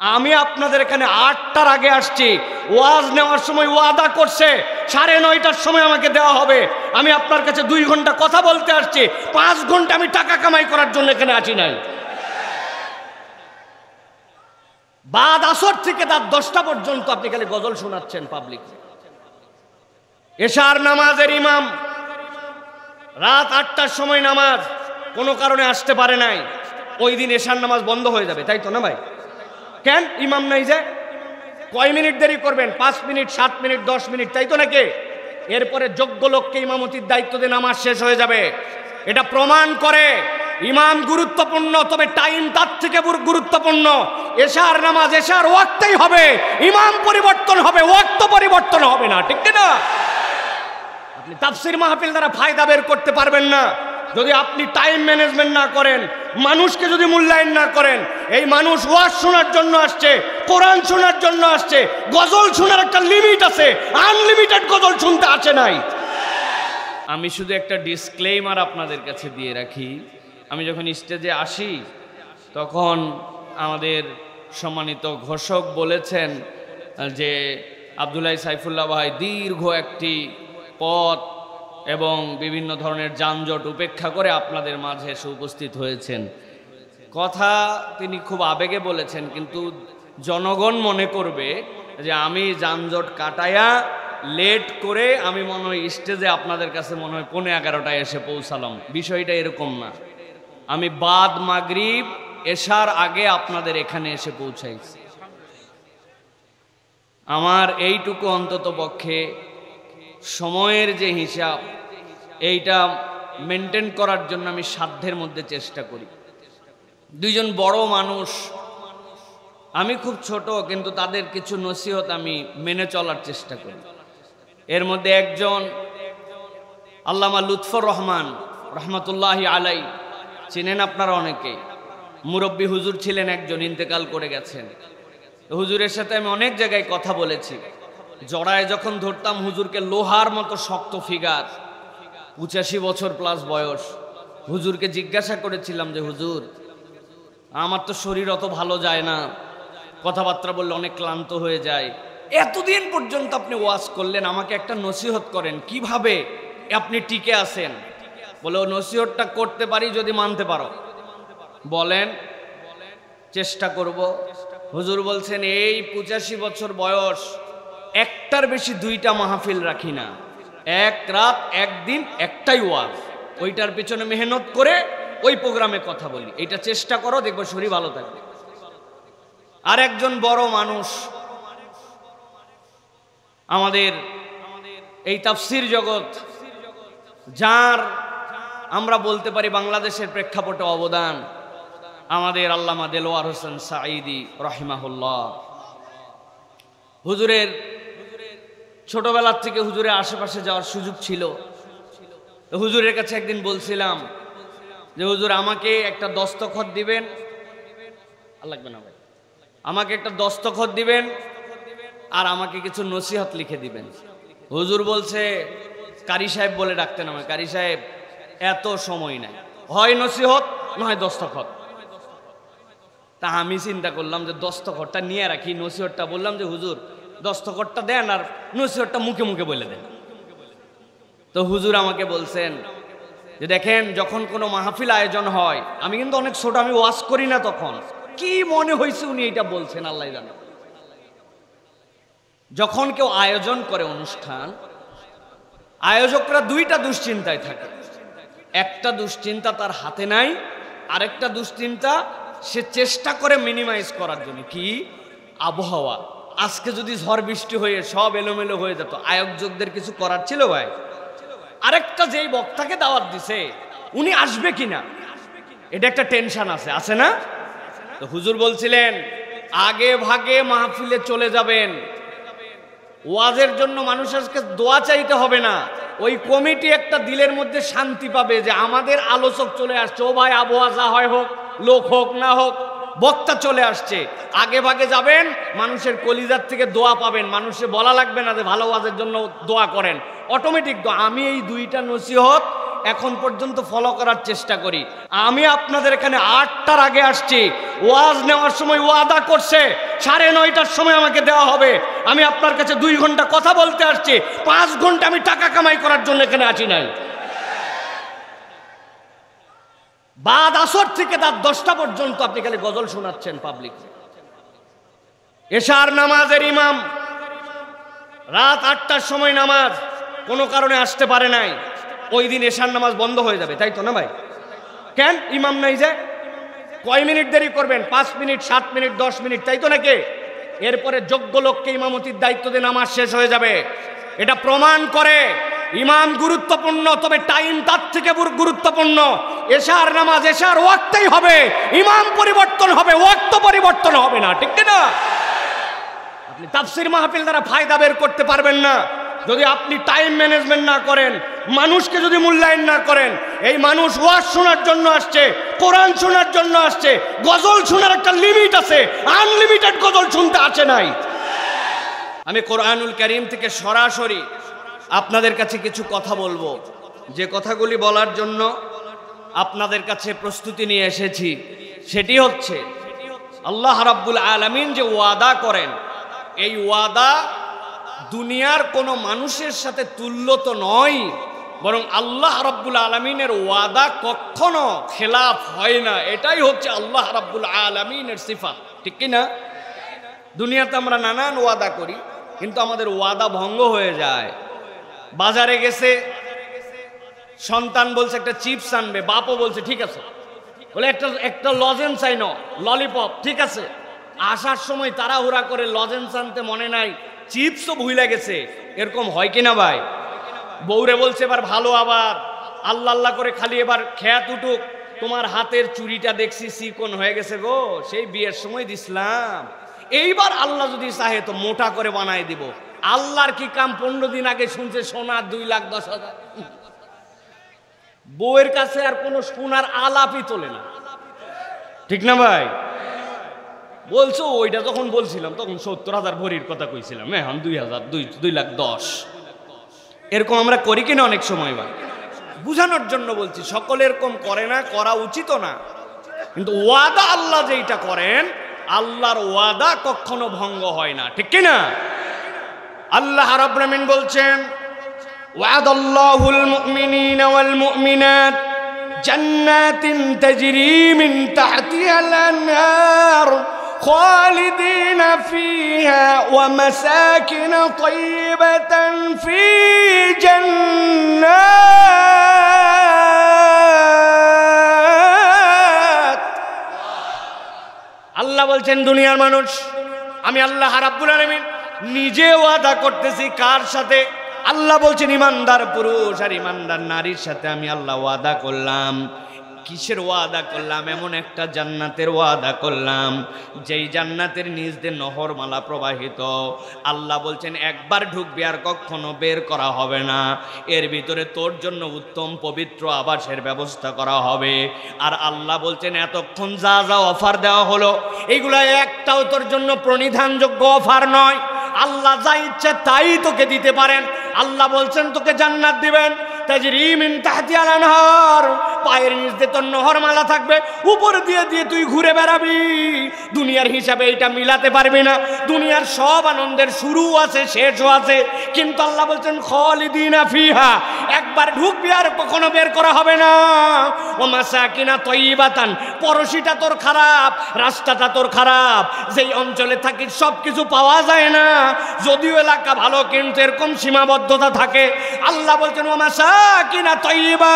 আমি আপনাদের এখানে 8টার আগে আসছি, ওয়াজ নেওয়ার সময় ওয়াদা করছে 9:30টার সময় আমাকে দেওয়া হবে। আমি আপনার কাছে 2 ঘন্টা কথা বলতে আসছি, 5 ঘন্টা আমি টাকা কামাই করার জন্য এখানে আসি নাই। বাদ আসর থেকে রাত 10টা পর্যন্ত আপনি খালি গজল শোনাচ্ছেন পাবলিক। এশার নামাজের ইমাম রাত 8টার সময় নামাজ কোনো কারণে আসতে পারে নাই, ওই দিন এশার নামাজ বন্ধ হয়ে যাবে, তাই তো না ভাই? কেন ইমাম নাই যে? কয় মিনিট দেরি করবেন? 5 মিনিট, 7 মিনিট, 10 মিনিট, তাই তো নাকি? এরপরে যোগ্য লোককে ইমামতির দায়িত্ব দিয়ে নামাজ শেষ হয়ে যাবে। এটা প্রমাণ করে ইমাম গুরুত্বপূর্ণ, তবে টাইম তার থেকে গুরুত্বপূর্ণ। এশার নামাজ এশার ওয়াক্তেই হবে, ইমাম পরিবর্তন হবে, ওয়াক্ত পরিবর্তন হবে না, ঠিক না? আপনি তাফসীর মাহফিল দ্বারা ফায়দা বের করতে পারবেন না যদি আপনি টাইম ম্যানেজমেন্ট না করেন, মানুষকে যদি মূল্যায়ন না করেন। এই মানুষ ওয়াজ শোনার জন্য আসছে, কোরআন শোনার জন্য আসছে, গজল শোনার একটা লিমিট আছে, আনলিমিটেড গজল শুনতে আসে নাই। আমি শুধু একটা ডিসক্লেইমার আপনাদের কাছে দিয়ে রাখি, আমি যখন স্টেজে আসি তখন আমাদের সম্মানিত ঘোষক বলেছেন যে আব্দুল্লাহ সাইফুল্লাহ ভাই দীর্ঘ একটি পথ এবং বিভিন্ন ধরনের যানজট উপেক্ষা করে আপনাদের মাঝে এসে উপস্থিত হয়েছেন। কথা তিনি খুব আবেগে বলেছেন, কিন্তু জনগণ মনে করবে যে আমি যানজট কাটায়া লেট করে আমি মনে হয় স্টেজে আপনাদের কাছে মনে হয় 11:15টায় এসে পৌঁছালাম। বিষয়টা এরকম না, আমি বাদ মাগরিব এশার আগে আপনাদের এখানে এসে পৌঁছাইছি। আমার এইটুকু অন্তত পক্ষে সময়ের যে হিসাব, এইটা মেনটেন করার জন্য আমি সাধ্যের মধ্যে চেষ্টা করি। 2জন বড় মানুষ, আমি খুব ছোট, কিন্তু তাদের কিছু নসিহত আমি মেনে চলার চেষ্টা করি। এর মধ্যে একজন আল্লামা লুৎফর রহমান রহমতুল্লাহি আলাই, চিনেন আপনারা অনেকেই, মুরব্বী হুজুর ছিলেন একজন, ইন্তেকাল করে গেছেন। হুজুরের সাথে আমি অনেক জায়গায় কথা বলেছি। জড়ায় যখন ধরতাম হুজুরকে, লোহার মতো শক্ত ফিগার, 85 বছর প্লাস বয়স। হুজুরকে জিজ্ঞাসা করেছিলাম যে হুজুর, আমার তো শরীর অত ভালো যায় না, কথাবার্তা বললে অনেক ক্লান্ত হয়ে যায়, এতদিন পর্যন্ত আপনি ওয়াজ করলেন, আমাকে একটা নসিহত করেন, কিভাবে আপনি টিকে আছেন? বলে ও নসিহতটা করতে পারি যদি মানতে পারো। বলেন, চেষ্টা করব। হুজুর বলছেন এই 85 বছর বয়স, একটার বেশি 2টা মাহফিল রাখি না, এক রাত একদিন একটাই ওয়াজ, ওইটার পেছনে মেহনত করে ওই প্রোগ্রামে কথা বলি, এইটা চেষ্টা করো, দেখবো শরীর ভালো থাকবে। আর একজন বড় মানুষ আমাদের এই তাফসীর জগৎ, যার আমরা বলতে পারি বাংলাদেশের প্রেক্ষাপটে অবদান, আমাদের আল্লামা দেলোয়ার হোসেন সাঈদী রাহিমাহুল্লাহ। হুজুরের ছোটবেলার থেকে হুজুরের আশেপাশে যাওয়ার সুযোগ ছিল। হুজুরের কাছে একদিন বলছিলাম যে হুজুর আমাকে একটা দস্তখত দিবেন, লাগবে না ভাই, আমাকে একটা দস্তখত দিবেন আর আমাকে কিছু নসিহত লিখে দিবেন। হুজুর বলছে, কারি সাহেব বলে ডাকতেন আমায়, কারি সাহেব এত সময় নাই, হয় নসিহত নয় দস্তখত। তা আমি চিন্তা করলাম যে দস্তখতটা নিয়ে রাখি, নসিহতটা বললাম যে হুজুর দস্তখতটা দেন আর নসিহতটা মুখে মুখে বলে দেন। তো হুজুর আমাকে বলছেন যে দেখেন, যখন কোনো মাহফিল আয়োজন হয়, আমি কিন্তু অনেক ছোট, আমি ওয়াজ করি না, তখন কি মনে হয়েছে উনি এটা বলছেন আল্লাহ জানে। যখন কেউ আয়োজন করে অনুষ্ঠান, আয়োজকরা 2টা দুশ্চিন্তায় থাকে। একটা দুশ্চিন্তা তার হাতে নাই, আরেকটা দুশ্চিন্তা সে চেষ্টা করে মিনিমাইজ করার জন্য। কি? আবহাওয়া। আজকে যদি ঝড় বৃষ্টি হয়ে সব এলোমেলো হয়ে যেত, আয়োজকদের কিছু করার ছিল ভাই। আরেকটা, যেই বক্তাকে দাওয়াত দিছে উনি আসবে কিনা, এটা একটা টেনশন আছে, আছে না? তো হুজুর বলছিলেন আগে ভাগে মাহফিলে চলে যাবেন, ওয়াজের জন্য মানুষের দোয়া চাইতে হবে না, ওই কমিটি একটা দিলের মধ্যে শান্তি পাবে যে আমাদের আলোচক চলে আসছে, ও ভাই আবহাওয়া যা হয় হোক, লোক হোক না হোক, বক্তা চলে আসছে। আগে ভাগে যাবেন, মানুষের কলিজার থেকে দোয়া পাবেন, মানুষে বলা লাগবে না যে ভালো ওয়াজের জন্য দোয়া করেন, অটোমেটিক দোয়া। আমি এই 2টা নসিহত এখন পর্যন্ত ফলো করার চেষ্টা করি। আমি আপনাদের এখানে 8টার আগে আসছি, ওয়াজ নেওয়ার সময় ওয়াদা করছে 9:30টার সময় আমাকে দেওয়া হবে। আমি আপনার কাছে 2 ঘন্টা কথা বলতে আসছি, 5 ঘন্টা আমি টাকা কামাই করার জন্য এখানে আসি নাই। বাদ আসর থেকে রাত 10টা পর্যন্ত আপনি খালি গজল শোনাচ্ছেন পাবলিক। এশার নামাজের ইমাম রাত 8টার সময় নামাজ কোনো কারণে আসতে পারে নাই, ওই দিন এশার নামাজ বন্ধ হয়ে যাবে, তাই তো না ভাই? কেন? ইমাম নাই যে। কয় মিনিট দেরি করবেন? 5 মিনিট, 7 মিনিট, 10 মিনিট, তাই তো নাকি? এরপরে যোগ্য লোককে ইমামতির দায়িত্ব দিয়ে নামাজ শেষ হয়ে যাবে। এটা প্রমাণ করে ইমাম গুরুত্বপূর্ণ, তবে টাইম তার থেকে গুরুত্বপূর্ণ। এশার নামাজ এশার ওয়াক্তেই হবে, ইমাম পরিবর্তন হবে, ওয়াক্ত পরিবর্তন হবে না, ঠিক না? আপনি তাফসীর মাহফিল দ্বারা ফায়দা বের করতে পারবেন না যদি আপনি টাইম ম্যানেজমেন্ট না করেন, মানুষকে যদি মূল্যায়ন না করেন। এই মানুষ ওয়াজ শোনার জন্য আসছে, কোরআন শোনার জন্য আসছে, গজল শোনার একটা লিমিট আছে, আনলিমিটেড গজল শুনতে আসে নাই। আমি কোরআনুল কারীম থেকে সরাসরি আপনাদের কাছে কিছু কথা বলবো, যে কথাগুলি বলার জন্য আপনাদের কাছে প্রস্তুতি নিয়ে এসেছি। সেটি হচ্ছে আল্লাহ রাব্বুল আলামিন যে ওয়াদা করেন, এই ওয়াদা দুনিয়ার কোনো মানুষের সাথে তুল্য তো নয়, বরং আল্লাহ রাব্বুল আলামিনের ওয়াদা কখনো খেলাফ হয় না। এটাই হচ্ছে আল্লাহ রাব্বুল আলামিনের সিফাত, ঠিক কি না? দুনিয়াতে আমরা নানান ওয়াদা করি, কিন্তু আমাদের ওয়াদা ভঙ্গ হয়ে যায়। বাজারে গেছে, সন্তান বলছে একটা চিপস আনবে, বাপও বলছে ঠিক আছে, বলে একটা লজেন্স আইনো, ললিপপ, ঠিক আছে। আসার সময় তাড়াহুড়া করে লজেন্স আনতে মনে নাই, চিপসও ভুলে গেছে। এরকম হয় কিনা ভাই? বউরে বলছে এবার ভালো, আবার আল্লাহ আল্লাহ করে খালি এবার খেয়াত উঠুক, তোমার হাতের চুড়িটা দেখছি চিকন হয়ে গেছে গো, সেই বিয়ের সময় দিছিলাম, এইবার আল্লাহ যদি চাহে তো মোটা করে বানাই দিব। আল্লাহর কি কাম? 15 দিন আগে শুনছে সোনার 2,10,000। বউয়ের কাছে আর কোনো সোনার আলাপই তোলে না, ঠিক না ভাই? বলছো ওইটা যখন বলছিলাম তখন 70,000 ভরির কথা কইছিলাম, এখন 2,10,000। এরকম আমরা করি কিনা অনেক সময় ভাই? বুঝানোর জন্য বলছি, সকলে এরকম করে না, করা উচিত না। কিন্তু ওয়াদা আল্লাহ যেটা করেন, আল্লাহর ওয়াদা কখনো ভঙ্গ হয় না, ঠিক কিনা? আল্লাহ রাব্বুল আলামিন বলছেন, ওয়াদাল্লাহুল মুমিনিনা ওয়াল মুমিনাত জান্নাতিন তাজরি মিন তাহতিহাল আনহার খালিদিনা ফিহা ওয়া মাসাকিন তাইয়িবাতান ফি জান্নাত। আল্লাহ বলছেন দুনিয়ার মানুষ, আমি আল্লাহ রাব্বুল আলামিন নিজে ওয়াদা করতেছি। কার সাথে? আল্লাহ বলছেন ইমানদার পুরুষ আর ইমানদার নারীর সাথে আমি আল্লাহ ওয়াদা করলাম। কিসের ওয়াদা করলাম? এমন একটা জান্নাতের ওয়াদা করলাম যেই জান্নাতের নিচ দিয়ে নহরমালা প্রবাহিত। আল্লাহ বলছেন একবার ঢুকবি আর কখনো বের করা হবে না, এর ভিতরে তোর জন্য উত্তম পবিত্র আবাসের ব্যবস্থা করা হবে। আর আল্লাহ বলছেন এতক্ষণ যা যা অফার দেওয়া হলো, এইগুলা একটাও তোর জন্য প্রণিধানযোগ্য অফার নয়। আল্লাহ যা ইচ্ছে তাই তোকে দিতে পারেন। আল্লাহ বলছেন তোকে জান্নাত দিবেন, তাজরি মিন তাহতিহাল আনহার, পায়ের নিচ দিয়ে তোর নহরমালা থাকবে, উপর দিয়ে দিয়ে তুই ঘুরে বেড়াবি। দুনিয়ার হিসাবে এটা মিলাতে পারবি না। দুনিয়ার সব আনন্দের শুরু আছে, শেষও আছে, কিন্তু আল্লাহ বলছেন খালিদিনা ফিহা, একবার ঢুকবি আর কখনো বের করা হবে না। ওয়া মাসাকিনা তাইয়িবাতান, পরশিটা তোর খারাপ, রাস্তাটা তোর খারাপ, যেই অঞ্চলে থাকিস সব কিছু পাওয়া যায় না, যদিও এলাকা ভালো কিন্তু এরকম সীমাবদ্ধতা থাকে। আল্লাহ বলছেন ওয়া মাসাকিনা তাইয়িবা,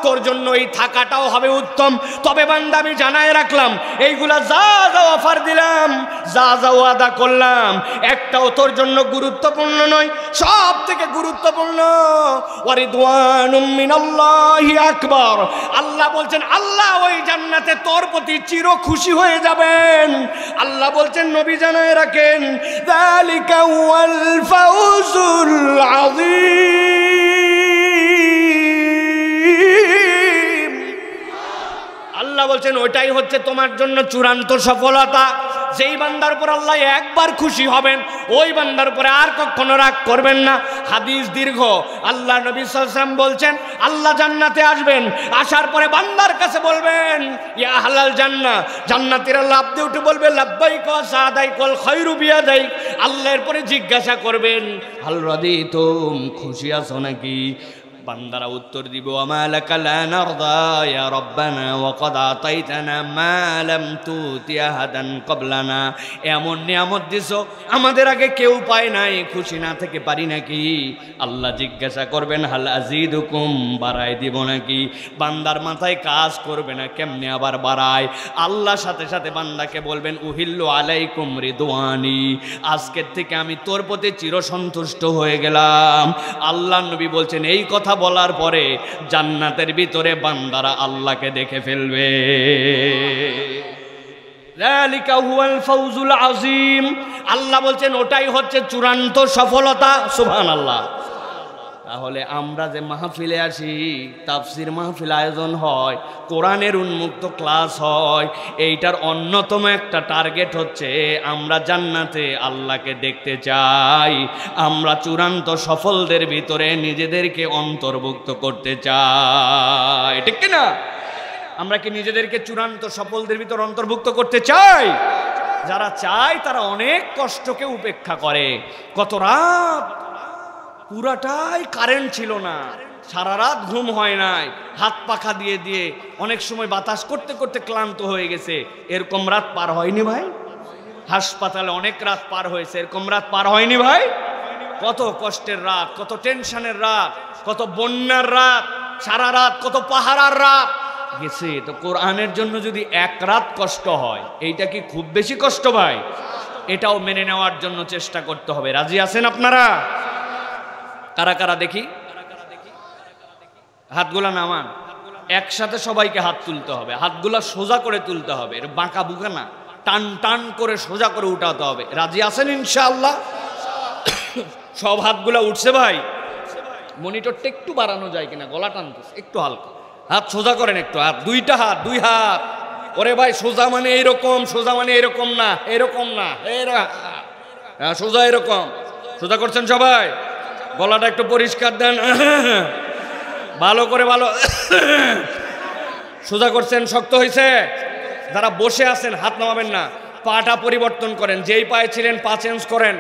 তোর জন্য এই থাকাটাও হবে উত্তম। তবে বান্দা আমি জানায় রাখলাম, এইগুলা যা যা অফার দিলাম, যা যা ওয়াদা করলাম, একটাও তোর জন্য গুরুত্বপূর্ণ নয়। সব থেকে গুরুত্বপূর্ণ ওয়া রিদওয়ানুম মিনাল্লাহি আকবার। আল্লাহ বলছেন আল্লাহ ওই জান্নাতে তোর প্রতি চির খুশি হয়ে যাবেন। আল্লাহ বলছেন নবী জানায় রাখেন, যালিকা ওয়াল ফাউজুল আযীম। আল্লাহ বলছেন ওইটাই হচ্ছে তোমার জন্য চূড়ান্ত সফলতা। যেই বান্দার উপর আল্লাহ একবার খুশি হবেন ওই বান্দার উপরে আর কখনো রাগ করবেন না। হাদিস দীর্ঘ, আল্লাহ নবী সাল্লাল্লাহু আলাইহি ওয়াসাল্লাম বলছেন আল্লাহ জান্নাতে আসবেন, আসার পরে বান্দার কাছে বলবেন ইয়া আহলাল জান্নাহ, জান্নাতীরা লাফ দিয়ে উঠে বলবে লাব্বাইক ওয়া সাদাইক ওয়াল খায়রু বিয়াদাইক। আল্লাহর পরে জিজ্ঞাসা করবেন হাল রাদিতুম, খুশি আছো নাকি? বান্দারা উত্তর দিব আমা লাকা লা নারদা ইয়া রাব্বানা ওয়া ক্বাদ আতাইতানা মা লাম তুতি আহাদান ক্বাবলানা। এমন নিয়ামত দিছো আমাদের আগে কেউ পায় নাই, খুশি না থেকে পারি নাকি? আল্লাহ জিজ্ঞাসা করবেন হাল আজিদুকুম, বাড়াই দিব নাকি? বান্দার মাথায় কাজ করবে না কেমনে আবার বাড়ায়। আল্লাহ সাথে সাথে বান্দাকে বলবেন উহিল্লু আলাইকুম রিদওয়ানি, আজকের থেকে আমি তোর প্রতি চিরসন্তুষ্ট হয়ে গেলাম। আল্লাহ নবী বলছেন এই কথা বলার পরে জান্নাতের ভিতরে বান্দারা আল্লাহকে দেখে ফেলবে। যালিকা হুয়াল ফাউজুল আযীম, আল্লাহ বলছেন ওটাই হচ্ছে চূড়ান্ত সফলতা। সুবহানাল্লাহ। তাহলে আমরা যে মাহফিলে আসি, তাফসির মাহফিল আয়োজন হয়, কোরআনের উন্মুক্ত ক্লাস হয়, এইটার অন্যতম একটা টার্গেট হচ্ছে আমরা জান্নাতে আল্লাহকে দেখতে চাই। আমরা চূড়ান্ত সফলদের ভিতরে নিজেদেরকে অন্তর্ভুক্ত করতে চাই, ঠিক কি না? আমরা কি নিজেদেরকে চূড়ান্ত সফলদের ভিতরে অন্তর্ভুক্ত করতে চাই? যারা চায় তারা অনেক কষ্টকে উপেক্ষা করে। কত রাত পুরাটাই কারেন্ট ছিল না, সারা রাত ঘুম হয় নাই, হাত পাখা দিয়ে দিয়ে অনেক সময় বাতাস করতে করতে ক্লান্ত হয়ে গেছে। এরকম রাত পার হয়নি ভাই? হাসপাতালে অনেক রাত পার হয়েছে, এরকম রাত পার হয়নি ভাই? কত কষ্টের রাত, কত টেনশনের রাত, কত বন্যার রাত, সারা রাত কত পাহারার রাত গেছে। তো কোরআনের জন্য যদি এক রাত কষ্ট হয়, এইটা কি খুব বেশি কষ্ট ভাই? এটাও মেনে নেওয়ার জন্য চেষ্টা করতে হবে। রাজি আছেন আপনারা? কারা কারা দেখি হাতগুলা নামান, একসাথে সবাইকে হাত তুলতে হবে, হাতগুলা সোজা করে তুলতে হবে, বাঁকা বুকা না, টান টান করে সোজা করে উঠাতে হবে। রাজি আছেন ইনশাআল্লাহ? সব হাতগুলা উঠছে ভাই? মনিটরটা একটু বাড়ানো যায় কিনা, গলা টানতেছে একটু হালকা, হাত সোজা করেন একটু, হাত দুইটা হাত, দুই হাত। ওরে ভাই সোজা মানে এইরকম, সোজা মানে এরকম না, এরকম না, সোজা এরকম। সোজা করছেন সবাই? গলাটা একটু পরিষ্কার দেন, ভালো করে, ভালো সোজা করছেন, শক্ত হয়েছে। যারা বসে আছেন হাত নামাবেন না, পাটা পরিবর্তন করেন, যেই পায়ে ছিলেন পা চেঞ্জ করেন।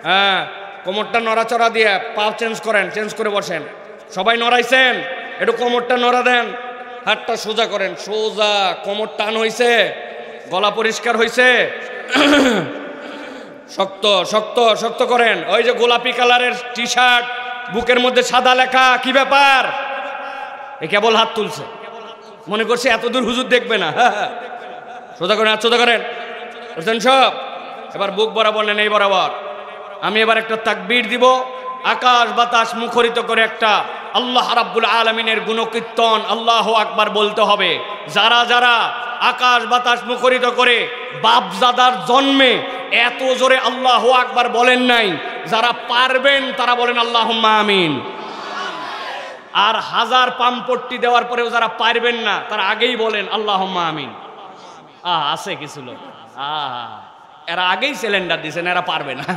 হ্যাঁ, কোমরটা নড়াচড়া দিয়ে পা চেঞ্জ করেন, চেঞ্জ করে বসেন। সবাই নড়াইছেন, একটু কোমরটা নড়া দেন, হাতটা সোজা করেন, সোজা। কোমর টান হয়েছে, গলা পরিষ্কার হয়েছে, শক্ত শক্ত শক্ত করেন। ওই যে গোলাপি কালারের টি শার্ট, বুকের মধ্যে সাদা লেখা, কি ব্যাপার? এ কেবল হাত তুলছে, মনে করছে এতদূর হুজুর দেখবে না। সোজা করেন, হাত সোজা করেন, বুঝছেন সব? এবার বুক বরাবর নেন, এই বরাবর। আমি এবার একটা তাকবীর দিব, আকাশ বাতাস মুখরিত করে একটা আল্লাহ রাব্বুল আলামিনের গুণকীর্তন আল্লাহু আকবার বলতে হবে। যারা যারা আকাশ বাতাস মুখরিত করে বাপজাদার জন্মে এত জোরে আল্লাহু আকবার বলেন নাই, যারা পারবেন তারা বলেন আল্লাহুম্মা আমিন। আর হাজার পাম্পট্টি দেওয়ার পরেও যারা পারবেন না তারা আগেই বলেন আল্লাহুম্মা আমিন। আছে কিছু লোক, এরা আগেই সিলিন্ডার দিয়েছেন, এরা পারবে না।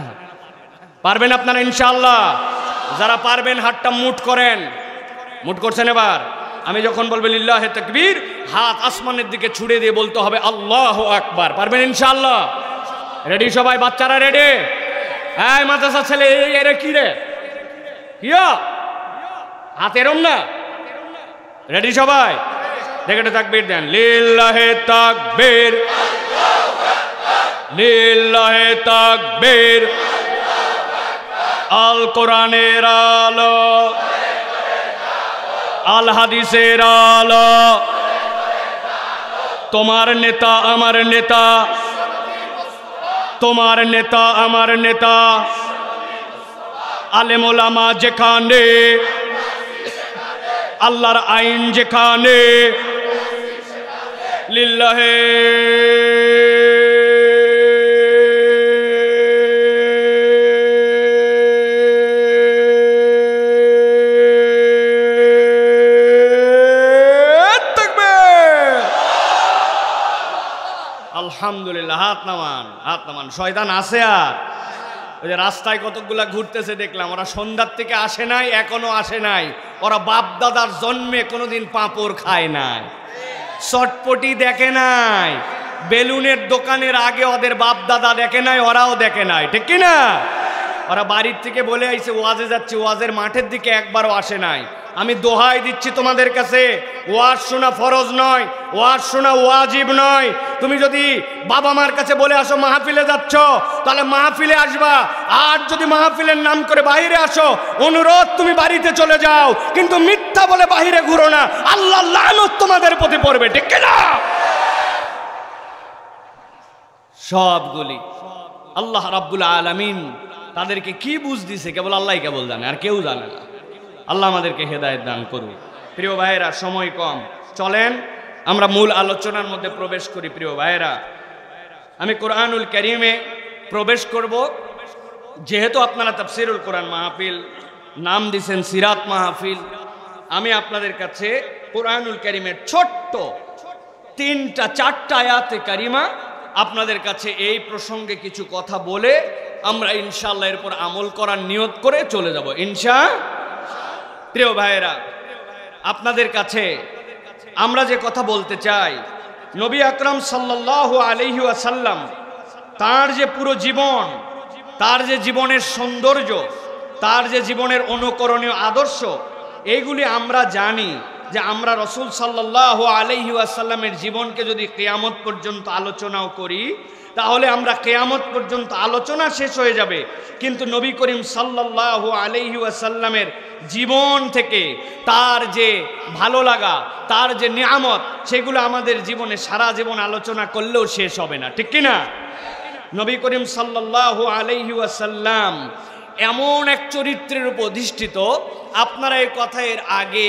পারবেন আপনারা ইনশাআল্লাহ? যারা পারবেন হাতটা মুঠ করেন, মুঠ করছেন। এবার আমি যখন বলবো লিল্লাহে তাকবীর, হাত আসমানের দিকে ছুড়ে দিয়ে বলতে হবে আল্লাহু আকবার। পারবেন ইনশাআল্লাহ? রেডি সবাই? বাচ্চারা রেডি? এই মাদ্রাসা ছেলে, এরা কি রে, কিয়া হাত এরম না? রেডি সবাই? দেখে তাকবীর দেন, লিল্লাহে তাকবীর, লিল্লাহে তাকবীর। আল কোরআনের আলো, আল হাদিসের আলো, তোমার নেতা আমার নেতা, তোমার নেতা আমার নেতা, আলেম ওলামা যেখানে, আল্লাহর আইন যেখানে, লিল্লাহে আলহামদুলিল্লাহ, হাত নামান। শয়তান আছে আর? ওই যে রাস্তায় কতগুলা ঘুরতেছে দেখলাম, ওরা সন্ধ্যার থেকে আসে নাই, এখনো আসে নাই। ওরা বাপ দাদার জন্মে কোনোদিন পাঁপড় খায় নাই, চটপটি দেখে নাই, বেলুনের দোকানের আগে ওদের বাপ দাদা দেখে নাই, ওরাও দেখে নাই, ঠিক কিনা? ওরা বাড়ির থেকে বলে আইছে ওয়াজে যাচ্ছে, ওয়াজের মাঠের দিকে একবারও আসে নাই। আমি দোহাই দিচ্ছি তোমাদের কাছে, ওয়াজ শোনা ফরজ নয়, ওয়াজ শোনা ওয়াজিব নয়। তুমি যদি বাবা মার কাছে বলে আসো মাহফিলে যাচ্ছ, তাহলে মাহফিলে আসবা। আর যদি মাহফিলের নাম করে বাইরে আসো, অনুরোধ তুমি বাড়িতে চলে যাও, কিন্তু মিথ্যা বলে বাইরে ঘুরো না, আল্লাহ লানত তোমাদের প্রতি পড়বে, ঠিক কিনা? সবগুলি আল্লাহ রাব্বুল আলামিন তাদেরকে কি বুঝ দিছে কেবল আল্লাহই কেবল জানে, আর কেউ জানে না। আল্লাহ আমাদেরকে হেদায়েত দান করুন। প্রিয় ভাইয়েরা, সময় কম, চলেন আমরা মূল আলোচনার মধ্যে প্রবেশ করি। প্রিয় ভাইয়েরা, আমি কোরআনুল কারীমে প্রবেশ করব। যেহেতু আপনারা তাফসীরুল কোরআন মাহফিল নাম দিয়েছেন সিরাত মাহফিল, আমি আপনাদের কাছে কোরআনুল কারীমের ছোট্ট 3-4টা আয়াতে কারিমা আপনাদের কাছে এই প্রসঙ্গে কিছু কথা বলে আমরা ইনশাআল্লাহ এরপর আমল করার নিয়ত করে চলে যাব ইনশাআল্লাহ। প্রিয় ভাইয়েরা, আপনাদের কাছে আমরা যে কথা বলতে চাই, নবী আকরাম সাল্লাল্লাহু আলাইহি ওয়াসাল্লাম তার যে পুরো জীবন, তার যে জীবনের সৌন্দর্য, তার যে জীবনের অনুকরণীয় আদর্শ, এইগুলি আমরা জানি যে আমরা রাসূল সাল্লাল্লাহু আলাইহি ওয়াসাল্লামের জীবনকে যদি কিয়ামত পর্যন্ত আলোচনাও করি, তাহলে আমরা কিয়ামত পর্যন্ত আলোচনা শেষ হয়ে যাবে, কিন্তু নবী করিম সাল্লাল্লাহু আলাইহি ওয়াসাল্লামের জীবন থেকে তার যে ভালো লাগা, তার যে নিয়ামত, সেগুলো আমাদের জীবনে সারা জীবন আলোচনা করলেও শেষ হবে না, ঠিক কিনা? নবী করিম সাল্লাল্লাহু আলাইহি ওয়াসাল্লাম এমন এক চরিত্রের উপর অধিষ্ঠিত, আপনারা এই কথা এর আগে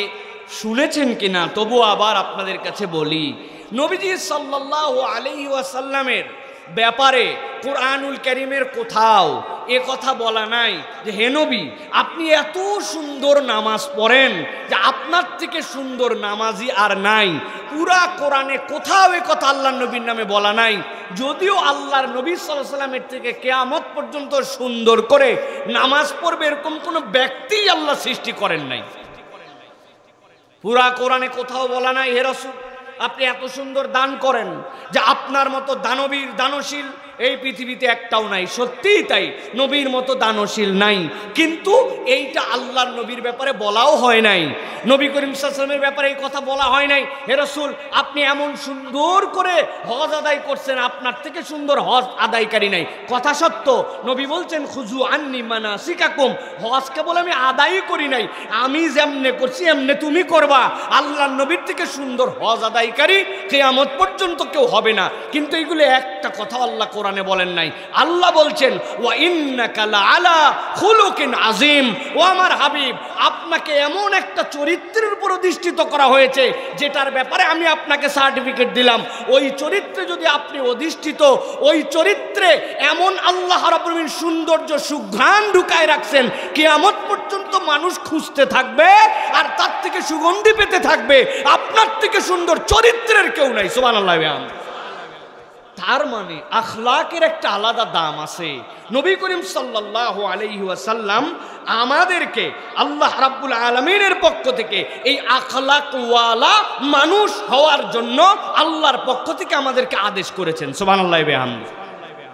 শুনেছেন কিনা তবু আবার আপনাদের কাছে বলি। নবীজি সাল্লাল্লাহু আলাইহি ওয়াসাল্লামের ব্যাপারে কোরআনুল কারীমের কোথাও এ কথা বলা নাই যে হে নবী, আপনি এত সুন্দর নামাজ পড়েন যে আপনার থেকে সুন্দর নামাজি আর নাই। পুরা কোরআনে কোথাও এ কথা আল্লাহর নবীর নামে বলা নাই। যদিও আল্লাহর নবী সাল্লাল্লাহু আলাইহি ওয়াসাল্লামের থেকে কিয়ামত পর্যন্ত সুন্দর করে নামাজ পড়বে এরকম কোনো ব্যক্তি আল্লাহ সৃষ্টি করেন নাই। পুরা কোরআনে কোথাও বলা নাই হে রাসূল আপনি এত সুন্দর দান করেন যে আপনার মতো দানবীর দানশীল এই পৃথিবীতে একটাও নাই। সত্যিই তাই, নবীর মতো দানশীল নাই, কিন্তু এইটা আল্লাহর নবীর ব্যাপারে বলাও হয় নাই। নবী করিম সাল্লাল্লাহু আলাইহি ওয়াসাল্লামের ব্যাপারে এই কথা বলা হয় নাই হে রাসূল আপনি এমন সুন্দর করে হজ আদায় করছেন, আপনার থেকে সুন্দর হজ আদায়কারী নাই। কথা সত্য, নবী বলছেন খুযু আন্নী মানাসিকাকুম, হজ কেবল আমি আদায়ই করি নাই, আমি যেমনে করছি এমনে তুমি করবা। আল্লাহর নবীর থেকে সুন্দর হজ আদায়কারী কিয়ামত পর্যন্ত কেউ হবে না। কিন্তু এইগুলো একটা কথা আল্লাহ কোরআনে বলেন নাই। আল্লাহ বলছেন ওয়া ইন্নাকা লাআলা খুলুকিন আযীম, ও আমার হাবিব আপনাকে এমন একটা চরিত্রের উপর অধিষ্ঠিত করা হয়েছে যেটার ব্যাপারে আমি আপনাকে সার্টিফিকেট দিলাম। ওই চরিত্রে যদি আপনি অধিষ্ঠিত, ওই চরিত্রে এমন আল্লাহ রাব্বুল আলামিন সৌন্দর্য সুঘ্রাণ ঢুকায় রাখছেন, কিয়ামত পর্যন্ত মানুষ খুঁজতে থাকবে আর তার থেকে সুগন্ধি পেতে থাকবে। আপনার থেকে সুন্দর চরিত্রের কেউ নাই। সুবহানাল্লাহ। তার মানে আখলাকের একটা আলাদা দাম আছে। নবী করিম সাল্লাল্লাহু আলাইহি ওয়াসাল্লাম আমাদেরকে আল্লাহ রাব্বুল আলামিনের পক্ষ থেকে এই আখলাকওয়ালা মানুষ হওয়ার জন্য আল্লাহর পক্ষ থেকে আমাদেরকে আদেশ করেছেন। সুবহানাল্লাহ বিহামদিহি।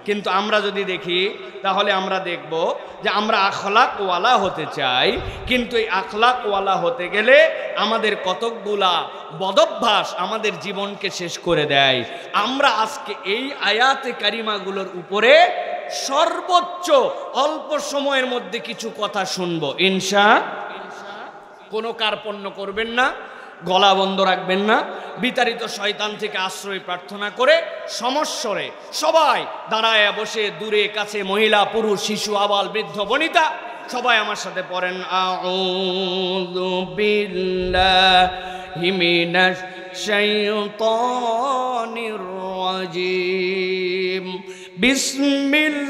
কিন্তু আমরা যদি দেখি তাহলে আমরা দেখব যে আমরা আখলাকওয়ালা হতে চাই, কিন্তু এই আখলাকওয়ালা হতে গেলে আমাদের কতকগুলা বদভ্যাস আমাদের জীবনকে শেষ করে দেয়। আমরা আজকে এই আয়াতে কারিমাগুলোর উপরে সর্বোচ্চ অল্প সময়ের মধ্যে কিছু কথা শুনবো ইনশাআল্লাহ। কোনো কার্পণ্য করবেন না, গলা বন্ধ রাখবেন না, বিতাড়িত শয়তান থেকে আশ্রয় প্রার্থনা করে সমস্বরে সবাই দাঁড়ায় বসে, দূরে কাছে, মহিলা পুরুষ শিশু আবাল বৃদ্ধ বনিতা সবাই আমার সাথে পড়েন আউযু বিল্লাহি মিনাশ শাইতানির রাজীম বিসমিল্লাহির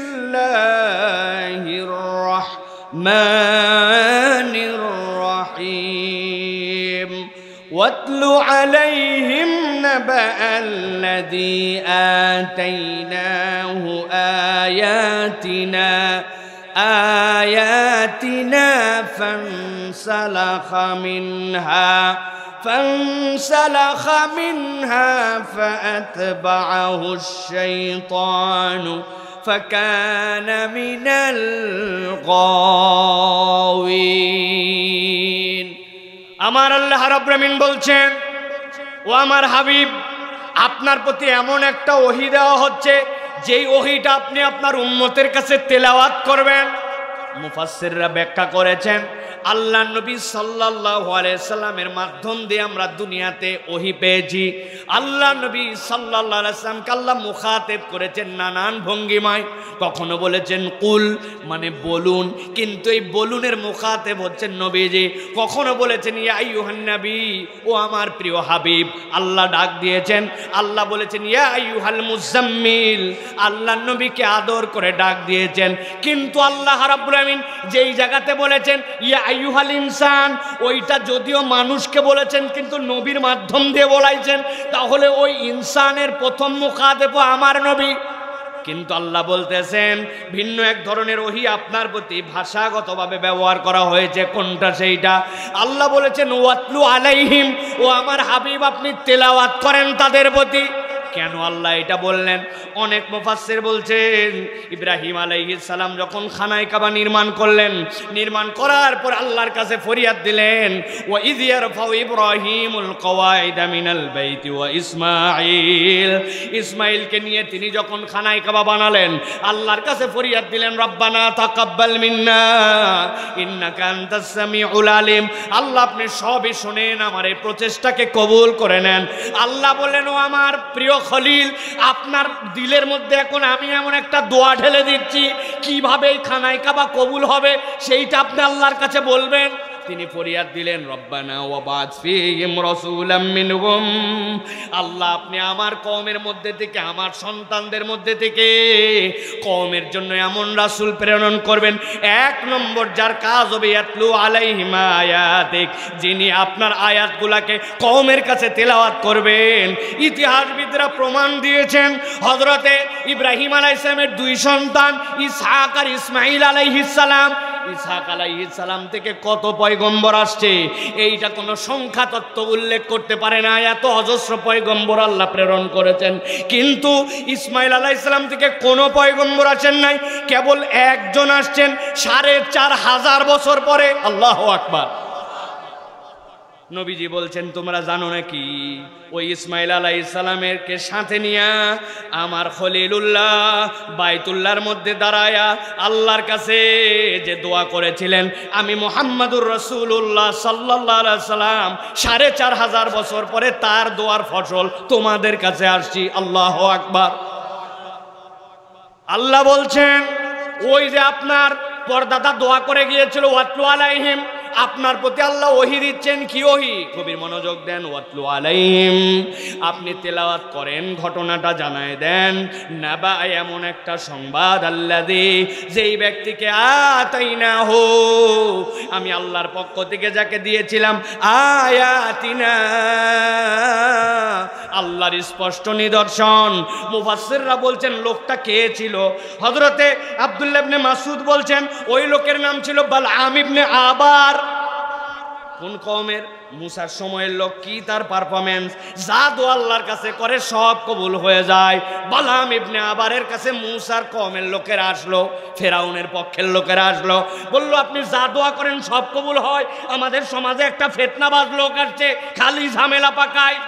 রাহমানির রাহিম ওয়াতলু আলাইহিম النبأ الذي آتيناه آياتنا فانسلخ منها فأتبعه الشيطان فكان من الغاوين আমার আল্লাহ রাব্বুল আমিন বলছেন, ও আমার হাবিব, আপনার প্রতি এমন একটা ওহী দেওয়া হচ্ছে যেই ওহীটা আপনি আপনার উম্মতের কাছে তেলাওয়াত করবেন। মুফাসসিররা ব্যাখ্যা করেছেন, আল্লাহ নবী সাল্লাল্লাহু আলাইহি সাল্লামের মাধ্যম দিয়ে আমরা দুনিয়াতে ওহী পেয়েছি। আল্লাহ নবী সাল্লাল্লাহু আলাইহি সাল্লামকে আল্লাহ মুখাতেব করেছেন নানান ভঙ্গিমায়। কখনো বলেছেন কুল, মানে বলুন, কিন্তু এই বলুনের মুখাতেব হচ্ছেন নবীজি। কখনো বলেছেন ইয়া আইয়ুহান নবী, ও আমার প্রিয় হাবিব। আল্লাহ ডাক দিয়েছেন, আল্লাহ বলেছেন ইয়া আইয়ুহাল মুজাম্মিল, আল্লাহ নবীকে আদর করে ডাক দিয়েছেন। কিন্তু আল্লাহ রাব্বুল আমিন যেই জায়গাতে বলেছেন ইয়া আইয়ুহাল ইনসান, ওইটা যদিও মানুষকে বলেছেন কিন্তু নবীর মাধ্যম দিয়ে বলাইছেন, তাহলে ওই ইনসানের প্রথম মুখাতেব আমার নবী। কিন্তু আল্লাহ বলতেছেন ভিন্ন এক ধরনের ওহী আপনার প্রতি ভাষাগতভাবে ব্যবহার করা হয়েছে। কোনটা? সেইটা আল্লাহ বলেছেন ওয়াতলু আলাইহিম, ও আমার হাবিব আপনি তেলাওয়াত করেন তাদের প্রতি। কেন আল্লাহ এটা বললেন? অনেক মুফাসসির বলছেন ইব্রাহিম আলাইহিস সালাম যখন খানায়ে কাবা নির্মাণ করলেন, নির্মাণ করার পর আল্লাহর কাছে ফরিয়াদ দিলেন, ওয়া ইয ইয়ারফাউ ইব্রাহিমুল কওয়াইদা মিনাল বাইতি ওয়া ইসমাঈল, ইসমাঈলকে নিয়ে তিনি যখন খানায়ে কাবা বানালেন, আল্লাহর কাছে ফরিয়াদ দিলেন রব্বানা তাকাব্বাল মিন্না ইন্নাকা আনতাস সামিউল আলিম, আল্লাহ আপনি সবই শুনেন, আমার এই প্রচেষ্টাকে কবুল করে নেন। আল্লাহ বললেন ও আমার প্রিয় খলিল, আপনার দিলের মধ্যে এখন আমি এমন একটা দোয়া ঢেলে দিচ্ছি, কিভাবে এই খানায়ে কাবা কবুল হবে সেইটা আপনি আল্লাহর কাছে বলবেন। তিনি ফরিয়াদ দিলেন রব্বানা ওয়াবা'থ ফীহিম রাসূলাম মিনহুম, আল্লাহ আপনি আমার কওমের মধ্যে থেকে, আমার সন্তানদের মধ্যে থেকে কওমের জন্য এমন রাসূল প্রেরণ করবেন, এক নম্বর যার কাজ হবে ইয়াতলু আলাইহিম আয়াতিক, যিনি আপনার আয়াতগুলোকে কওমের কাছে তেলাওয়াত করবেন। ইতিহাসবিদরা প্রমাণ দিয়েছেন হযরতে ইব্রাহিম আলাইহিস সালামের দুই সন্তান ইসহাক আর ইসমাঈল আলাইহিস সালাম, ইসহাক আলাইহিস সালাম থেকে কত পয়গম্বর আসছে এইটা কোনো সংখ্যা তত্ত্ব উল্লেখ করতে পারে না, এত অজস্র পয়গম্বর আল্লাহ প্রেরণ করেছেন। কিন্তু ইসমাঈল আলাইহিস সালাম থেকে কোনো পয়গম্বর আসেন নাই, কেবল একজন আসছেন ৪৫০০ বছর পরে। আল্লাহু আকবার। নবীজি বলছেন তোমরা জানো নাকি ওই ইসমাঈল আলাইহিস সালামেরকে সাথে নিয়া আমার খলিলুল্লাহ বাইতুল্লাহর মধ্যে দাঁড়ায়া আল্লাহর কাছে যে দোয়া করেছিলেন, আমি মুহাম্মাদুর রাসূলুল্লাহ সাল্লাল্লাহু আলাইহি সাল্লাম ৪৫০০ বছর পরে তার দোয়ার ফসল তোমাদের কাছে আসছি। আল্লাহু আকবার। আল্লাহ বলছেন ওই যে আপনার পরদাদা দোয়া করে গিয়েছিল ওয়াতলু আলাইহিম, আপনার প্রতি আল্লাহ ওহী দিচ্ছেন। কি ওহী? গভীর মনোযোগ দেন। ওয়াতলু আলাইহিম, আপনি তেলাওয়াত করেন, ঘটনাটা জানায় দেন। নাবা, এমন একটা সংবাদ, আল্লাযী, যেই ব্যক্তিকে আতাইনাহু, আমি আল্লাহর পক্ষ থেকে যাকে দিয়েছিলাম আয়াতিনা, আল্লাহর স্পষ্ট নিদর্শন। মুফাসসিররা বলছেন লোকটা কে ছিল? হযরতে আব্দুল্লাহ ইবনে মাসউদ বলছেন ওই লোকের নাম ছিল বালআম ইবনে আবার। কোন কওমের? মুসার সময়ের লোক। কি তার পারফরম্যান্স? যা দোয়া আল্লাহর কাছে করে সব কবুল হয়ে যায়। বালআম ইবনে আবারের কাছে মুসার কওমের লোকেরা আসলো, ফেরাউনের পক্ষের লোকেরা আসলো, বলল আপনি যা দোয়া করেন সব কবুল হয়, আমাদের সমাজে একটা ফিতনাবাজ লোক আসছে, খালি ঝামেলা পাকায়,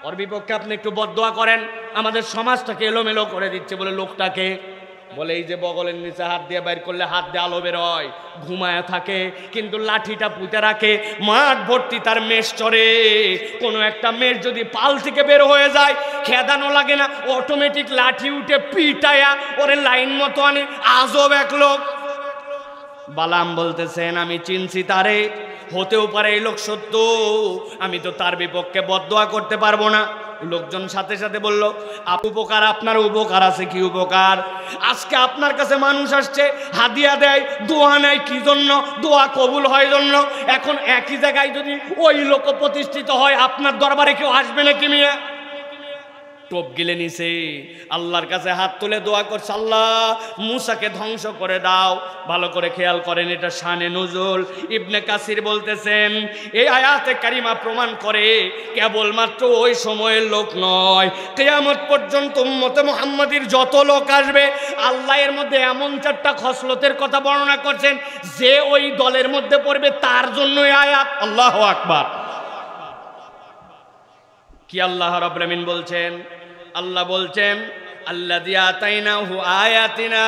ওর বিপক্ষে আপনি একটু বদদোয়া করেন, আমাদের সমাজটাকে এলোমেলো করে দিচ্ছে। বলে লোকটাকে বলে এই যে বগলের নিচে হাত দিয়ে বাইর করলে হাত দিয়ে আলো বের হয়, ঘুমায়া থাকে কিন্তু লাঠিটা পুঁতে রাখে, মাঠ ভর্তি তার মেষ চড়ে। কোনো একটা মেষ যদি পাল থেকে বের হয়ে যায়, খেদানো লাগে না, অটোমেটিক লাঠি উঠে পিটায়া ওরে লাইন মতো আনে। আজব এক লোক। বালাম বলতেছেন আমি চিনছি তারে, হতেও পারে এই লোক সত্য, আমি তো তার বিপক্ষে বদদোয়া করতে পারবো না। লোকজন সাথে সাথে বলল, উপকার, আপনার উপকার আছে। কি উপকার? আজকে আপনার কাছে মানুষ আসছে, হাদিয়া দেয়, দোয়া নেয়, কি জন্য? দোয়া কবুল হয় জন্য। এখন একই জায়গায় যদি ওই লোক প্রতিষ্ঠিত হয়, আপনার দরবারে কেউ আসবে নাকি মিয়া? টোপ গিলে নিছে, আল্লাহর কাছে হাত তুলে দোয়া করছে, আল্লাহ মুসাকে ধ্বংস করে দাও। ভালো করে খেয়াল করেন, এটা শানে নুজুল। ইবনে কাসির বলতেছেন এই আয়াতে কারিমা প্রমাণ করে কেবলমাত্র ওই সময়ের লোক নয়, কিয়ামত পর্যন্ত উম্মতে মুহাম্মাদির যত লোক আসবে, আল্লাহ এর মধ্যে এমন 4টা খসলতের কথা বর্ণনা করছেন যে ওই দলের মধ্যে পড়বে তার জন্যই আয়াত। আল্লাহু আকবার। কি আল্লাহ রাব্বুল আমিন বলছেন? আল্লাহ বলছেন আল্লাযী আতাইনাহু আয়াতিনা,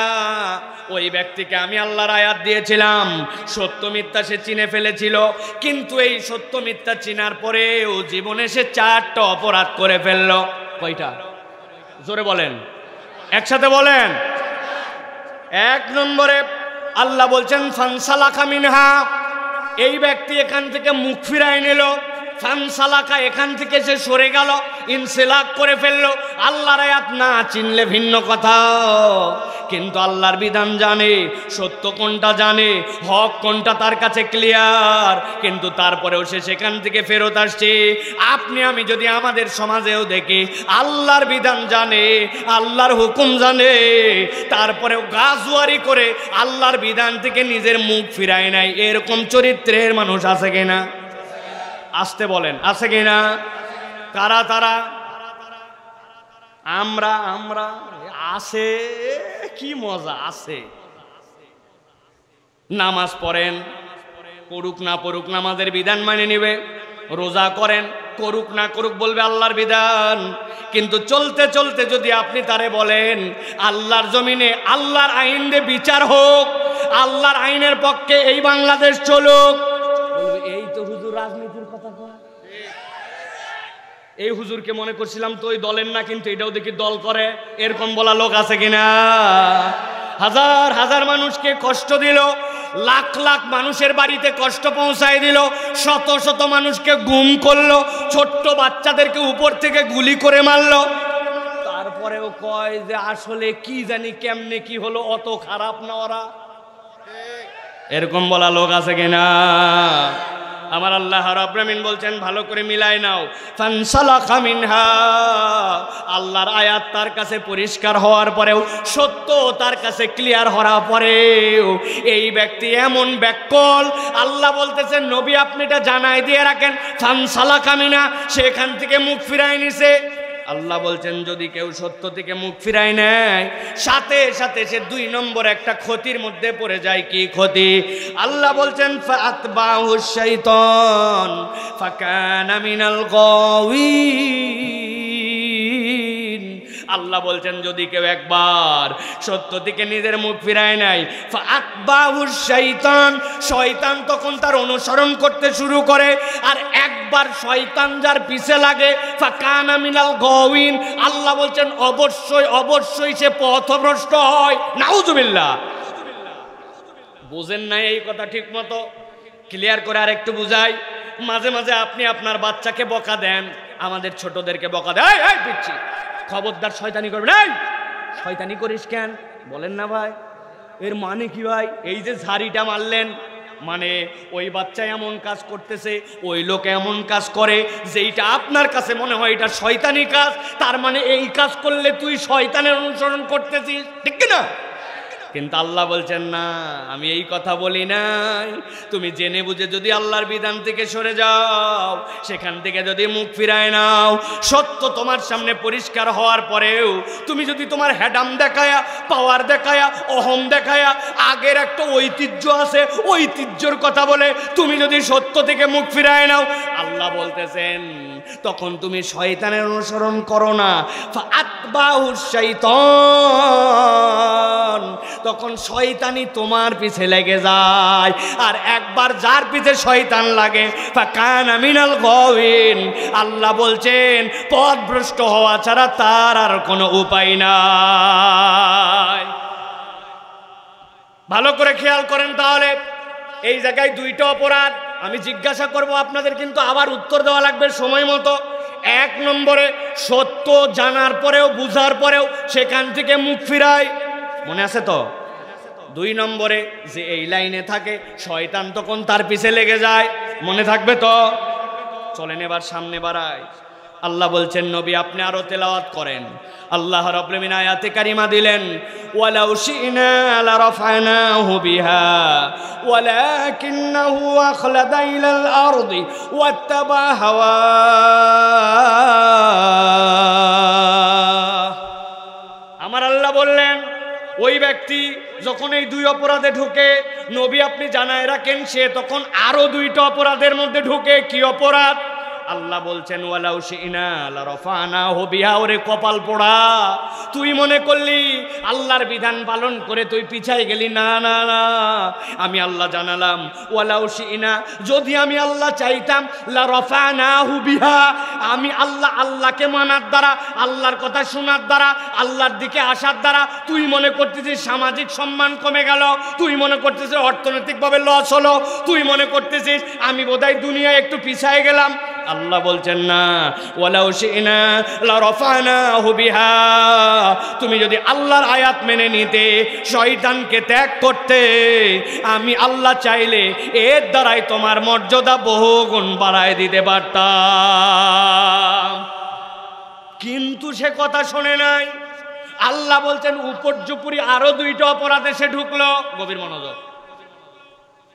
ওই ব্যক্তিকে আমি আল্লাহর আয়াত দিয়েছিলাম। সত্য মিথ্যা সে চিনে ফেলেছিল, কিন্তু এই সত্য মিথ্যা চিনার পরেও জীবনে সে 4টা অপরাধ করে ফেলল। কয়টা? জোরে বলেন, একসাথে বলেন। 1 নম্বরে আল্লাহ বলছেন ফানসালাকা মিনহা, এই ব্যক্তি এখান থেকে মুখ ফিরায় নিল। ফানসালাকা, এখান থেকে সে সরে গেল, ইনসিলাক করে ফেললো। আল্লাহর আয়াত না চিনলে ভিন্ন কথা, কিন্তু আল্লাহর বিধান জানে, সত্য কোনটা জানে, হক কোনটা তার কাছে ক্লিয়ার, কিন্তু তারপরেও সে সেখান থেকে ফেরত আসছে। আপনি আমি যদি আমাদের সমাজেও দেখি, আল্লাহর বিধান জানে, আল্লাহর হুকুম জানে, তারপরেও গাজওয়ারি করে আল্লাহর বিধান থেকে নিজের মুখ ফিরায় নাই, এরকম চরিত্রের মানুষ আছে কিনা? আসতে বলেন, আছে কিনা? কারা তারা? আমরা আছে। কি মজা আছে। নামাজ পড়েন, করুক না পড়ুক নামাজের বিধান মানে নিবে। রোজা করেন, করুক না করুক বলবে আল্লাহর বিধান। কিন্তু চলতে চলতে যদি আপনি তারে বলেন আল্লাহর জমিনে আল্লাহর আইন দিয়ে বিচার হোক, আল্লাহর আইনের পক্ষে এই বাংলাদেশ চলুক, বলবে এই তো হুজুর রাজনীতির কথা কয়। এই হুজুরকে মনে করছিলাম তো ওই দলের না, কিন্তু এটাও দেখি দল করে। এরকম বলা লোক আছে কিনা? হাজার হাজার মানুষকে কষ্ট দিল, লাখ লাখ মানুষের বাড়িতে কষ্ট পৌঁছায় দিল, শত শত মানুষকে গুম করলো, ছোট্ট বাচ্চাদেরকে উপর থেকে গুলি করে মারলো। তারপরেও কয় যে আসলে কি জানি কেমনে কি হলো, অত খারাপ না ওরা। এরকম বলা লোক আছে কিনা? আমার আল্লাহ রাব্বুল আমিন বলছেন ভালো করে মিলাই নাও, ফানসালাকা মিনহা, আল্লাহর আয়াত তার কাছে পরিষ্কার হওয়ার পরেও, সত্য তার কাছে ক্লিয়ার হওয়ার পরেও এই ব্যক্তি এমন ব্যাককল। আল্লাহ বলতেছেন নবী আপনি এটা জানাই দিয়ে রাখেন, ফানসালাকা মিনহা, সেখান থেকে মুখ ফিরায় নিছে। আল্লাহ বলছেন যদি কেউ সত্য থেকে মুখ ফিরায় নেয়, সাথে সাথে সে 2 নম্বর একটা ক্ষতির মধ্যে পড়ে যায়। কি ক্ষতি? আল্লাহ বলছেন ফাআতবাহু শাইতান ফাকানা মিনাল গাওয়িন। আল্লাহ বলছেন যদি কেউ একবার সত্য থেকে নিজের মুখ ফিরায় নেয়, ফাআতবাহু শাইতান, শয়তান তখন তার অনুসরণ করতে শুরু করে। আর একবার শয়তান যার পিছে লাগে, ফাকানা মিনাল গাওয়িন, আল্লাহ বলছেন অবশ্যই অবশ্যই সে পথভ্রষ্ট হয়। নাউজুবিল্লাহ। বুঝেন না এই কথা ঠিক মতো? ক্লিয়ার করে আর একটু বুঝাই। মাঝে মাঝে আপনি আপনার বাচ্চাকে বকা দেন, আমাদের ছোটদেরকে বকা দেয়, এই পিচ্ছি খবরদার শয়তানি করবে না। শয়তানি করিস কেন বলেন না ভাই? এর মানে কি ভাই? এই যে ঝাড়িটা মারলেন, মানে ওই বাচ্চা এমন কাজ করতেছে, ওই লোক এমন কাজ করে যেইটা আপনার কাছে মনে হয় এটা শয়তানি কাজ, তার মানে এই কাজ করলে তুই শয়তানের অনুসরণ করতেছিস, ঠিক না? কিন্তু আল্লাহ বলছেন না, আমি এই কথা বলি নাই। তুমি জেনে বুঝে যদি আল্লাহর বিধান থেকে সরে যাও, সেখান থেকে যদি মুখ ফিরায় নাও, সত্য তোমার সামনে পরিষ্কার হওয়ার পরেও তুমি যদি তোমার হ্যাডাম দেখায়া, পাওয়ার দেখায়া, অহম দেখায়া, আগের একটা ঐতিহ্য আছে, ঐতিহ্যর কথা বলে তুমি যদি সত্য থেকে মুখ ফিরায় নাও, আল্লাহ বলতেছেন তখন তুমি শয়তানের অনুসরণ করো না। ফাআতবাহু শাইতান, তখন শয়তানি তোমার পিছে লেগে যায়। আর একবার যার পিছে শয়তান লাগে, ফাকানা মিনাল গাওয়িন, আল্লাহ বলছেন পথভ্রষ্ট হওয়া ছাড়া তার আর কোনো উপায় নাই। ভালো করে খেয়াল করেন তাহলে। এই জায়গায় 2টা অপরাধ আমি জিজ্ঞাসা করব আপনাদের, কিন্তু আবার উত্তর দেওয়া লাগবে সময় মতো। এক নম্বরে সত্য জানার পরেও বুঝার পরেও সেখান থেকে মুখ ফিরায়, মনে আছে তো? দুই নম্বরে যে এই লাইনে থাকে শয়তান তখন তার পিছে লেগে যায়, মনে থাকবে তো? চলেন এবার সামনে বাড়াই। আল্লাহ বলছেন নবী আপনি আরো তেলাওয়াত করেন। আল্লাহ রাব্বুল আলামিন আয়াতে কারিমা দিলেন, ওয়ালাউ শি'না লারাফানাহু বিহা ওয়ালাকিন্নাহু আখলাদা ইলাল আরদি ওয়াত্তাবা হাওয়া। আমার আল্লাহ বললেন ওই ব্যক্তি যখন এই দুই অপরাধে ঢুকে, নবী আপনি জানায় রাখেন সে তখন আরো দুইটা অপরাধের মধ্যে ঢুকে। কি অপরাধ? আল্লাহ বলছেন ওয়ালাউ শি'না লারাফানাহু বিহা। ওরে কপাল পোড়া, তুই মনে করলি আল্লাহর বিধান পালন করে তুই পিছাই গেলি। না না না, আমি আল্লাহ জানালাম ওয়ালাউ শি'না, যদি আমি আল্লাহ চাইতাম লারাফানাহু বিহা, আমি আল্লাহ আল্লাহকে মানার দ্বারা, আল্লাহর কথা শোনার দ্বারা, আল্লাহর দিকে আসার দ্বারা তুই মনে করতেছিস সামাজিক সম্মান কমে গেল, তুই মনে করতেছিস অর্থনৈতিকভাবে লস হলো, তুই মনে করতেছিস আমি বোধহয় দুনিয়ায় একটু পিছায় গেলাম। আল্লাহ বলছেন না, ওয়ালাউ শি'না লারাফানাহু বিহা, তুমি যদি আল্লাহর আয়াত মেনে নিতে, শয়তানকে ত্যাগ করতে, আমি আল্লাহ চাইলে এর দ্বারাই তোমার মর্যাদা বহুগুণ বাড়ায় দিতে পারতাম। কিন্তু সে কথা শোনে নাই। আল্লাহ বলছেন উপর্যুপুরি আরো দুইটা অপরাধে সে ঢুকলো। গভীর মনোযোগ।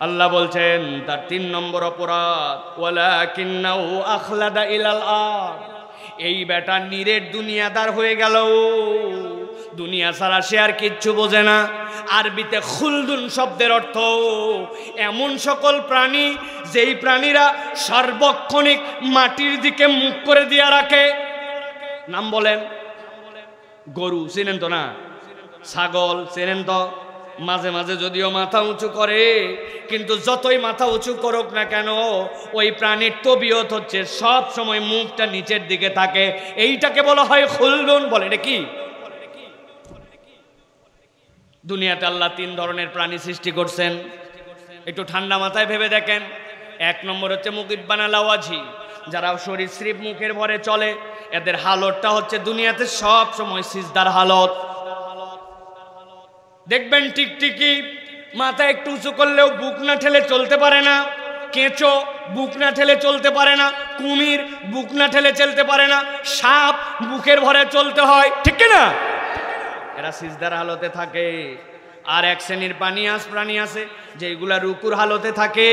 আল্লাহ বলছেন তার 3 নম্বর অপরাধ, ওয়ালাকিন্নাহু আখলাদা ইলাল আরদ, এই বেটা নিরেট দুনিয়াদার হয়ে গেল। দুনিয়া ছাড়া সে আর কিচ্ছু বোঝে না। আরবিতে খুলদুন শব্দের অর্থ এমন সকল প্রাণী যেই প্রাণীরা সার্বক্ষণিক মাটির দিকে মুখ করে দিয়া রাখে। নাম বলেন। গরু চেনেন তো না? ছাগল চেনেন তো? মাঝে মাঝে যদিও মাথা উঁচু করে, কিন্তু যতই মাথা উঁচু করুক না কেন ওই প্রাণীর তবিয়ত হচ্ছে সব সময় মুখটা নিচের দিকে থাকে। এইটাকে বলা হয় খুলদুন। বলে এটা কি? দুনিয়াতে আল্লাহ 3 ধরনের প্রাণী সৃষ্টি করছেন, একটু ঠান্ডা মাথায় ভেবে দেখেন। 1 নম্বর হচ্ছে মুকিব্বানা লাওয়াজি, যারা সরীসৃপ মুখের ভরে চলে, এদের হালতটা হচ্ছে দুনিয়াতে সব সময় সিজদার হালত। দেখবেন টিকটিকি মাথা একটু উঁচু করলেও বুক না ঠেলে চলতে পারে না, কেঁচো বুক না ঠেলে চলতে পারে না, কুমির বুক না ঠেলে চলতে পারে না, সাপ বুকের ভরে চলতে হয়, ঠিক না? এরা সিজদার হালতে থাকে। আর এক শ্রেণীর প্রাণী আছে যেগুলা রুকুর হালতে থাকে।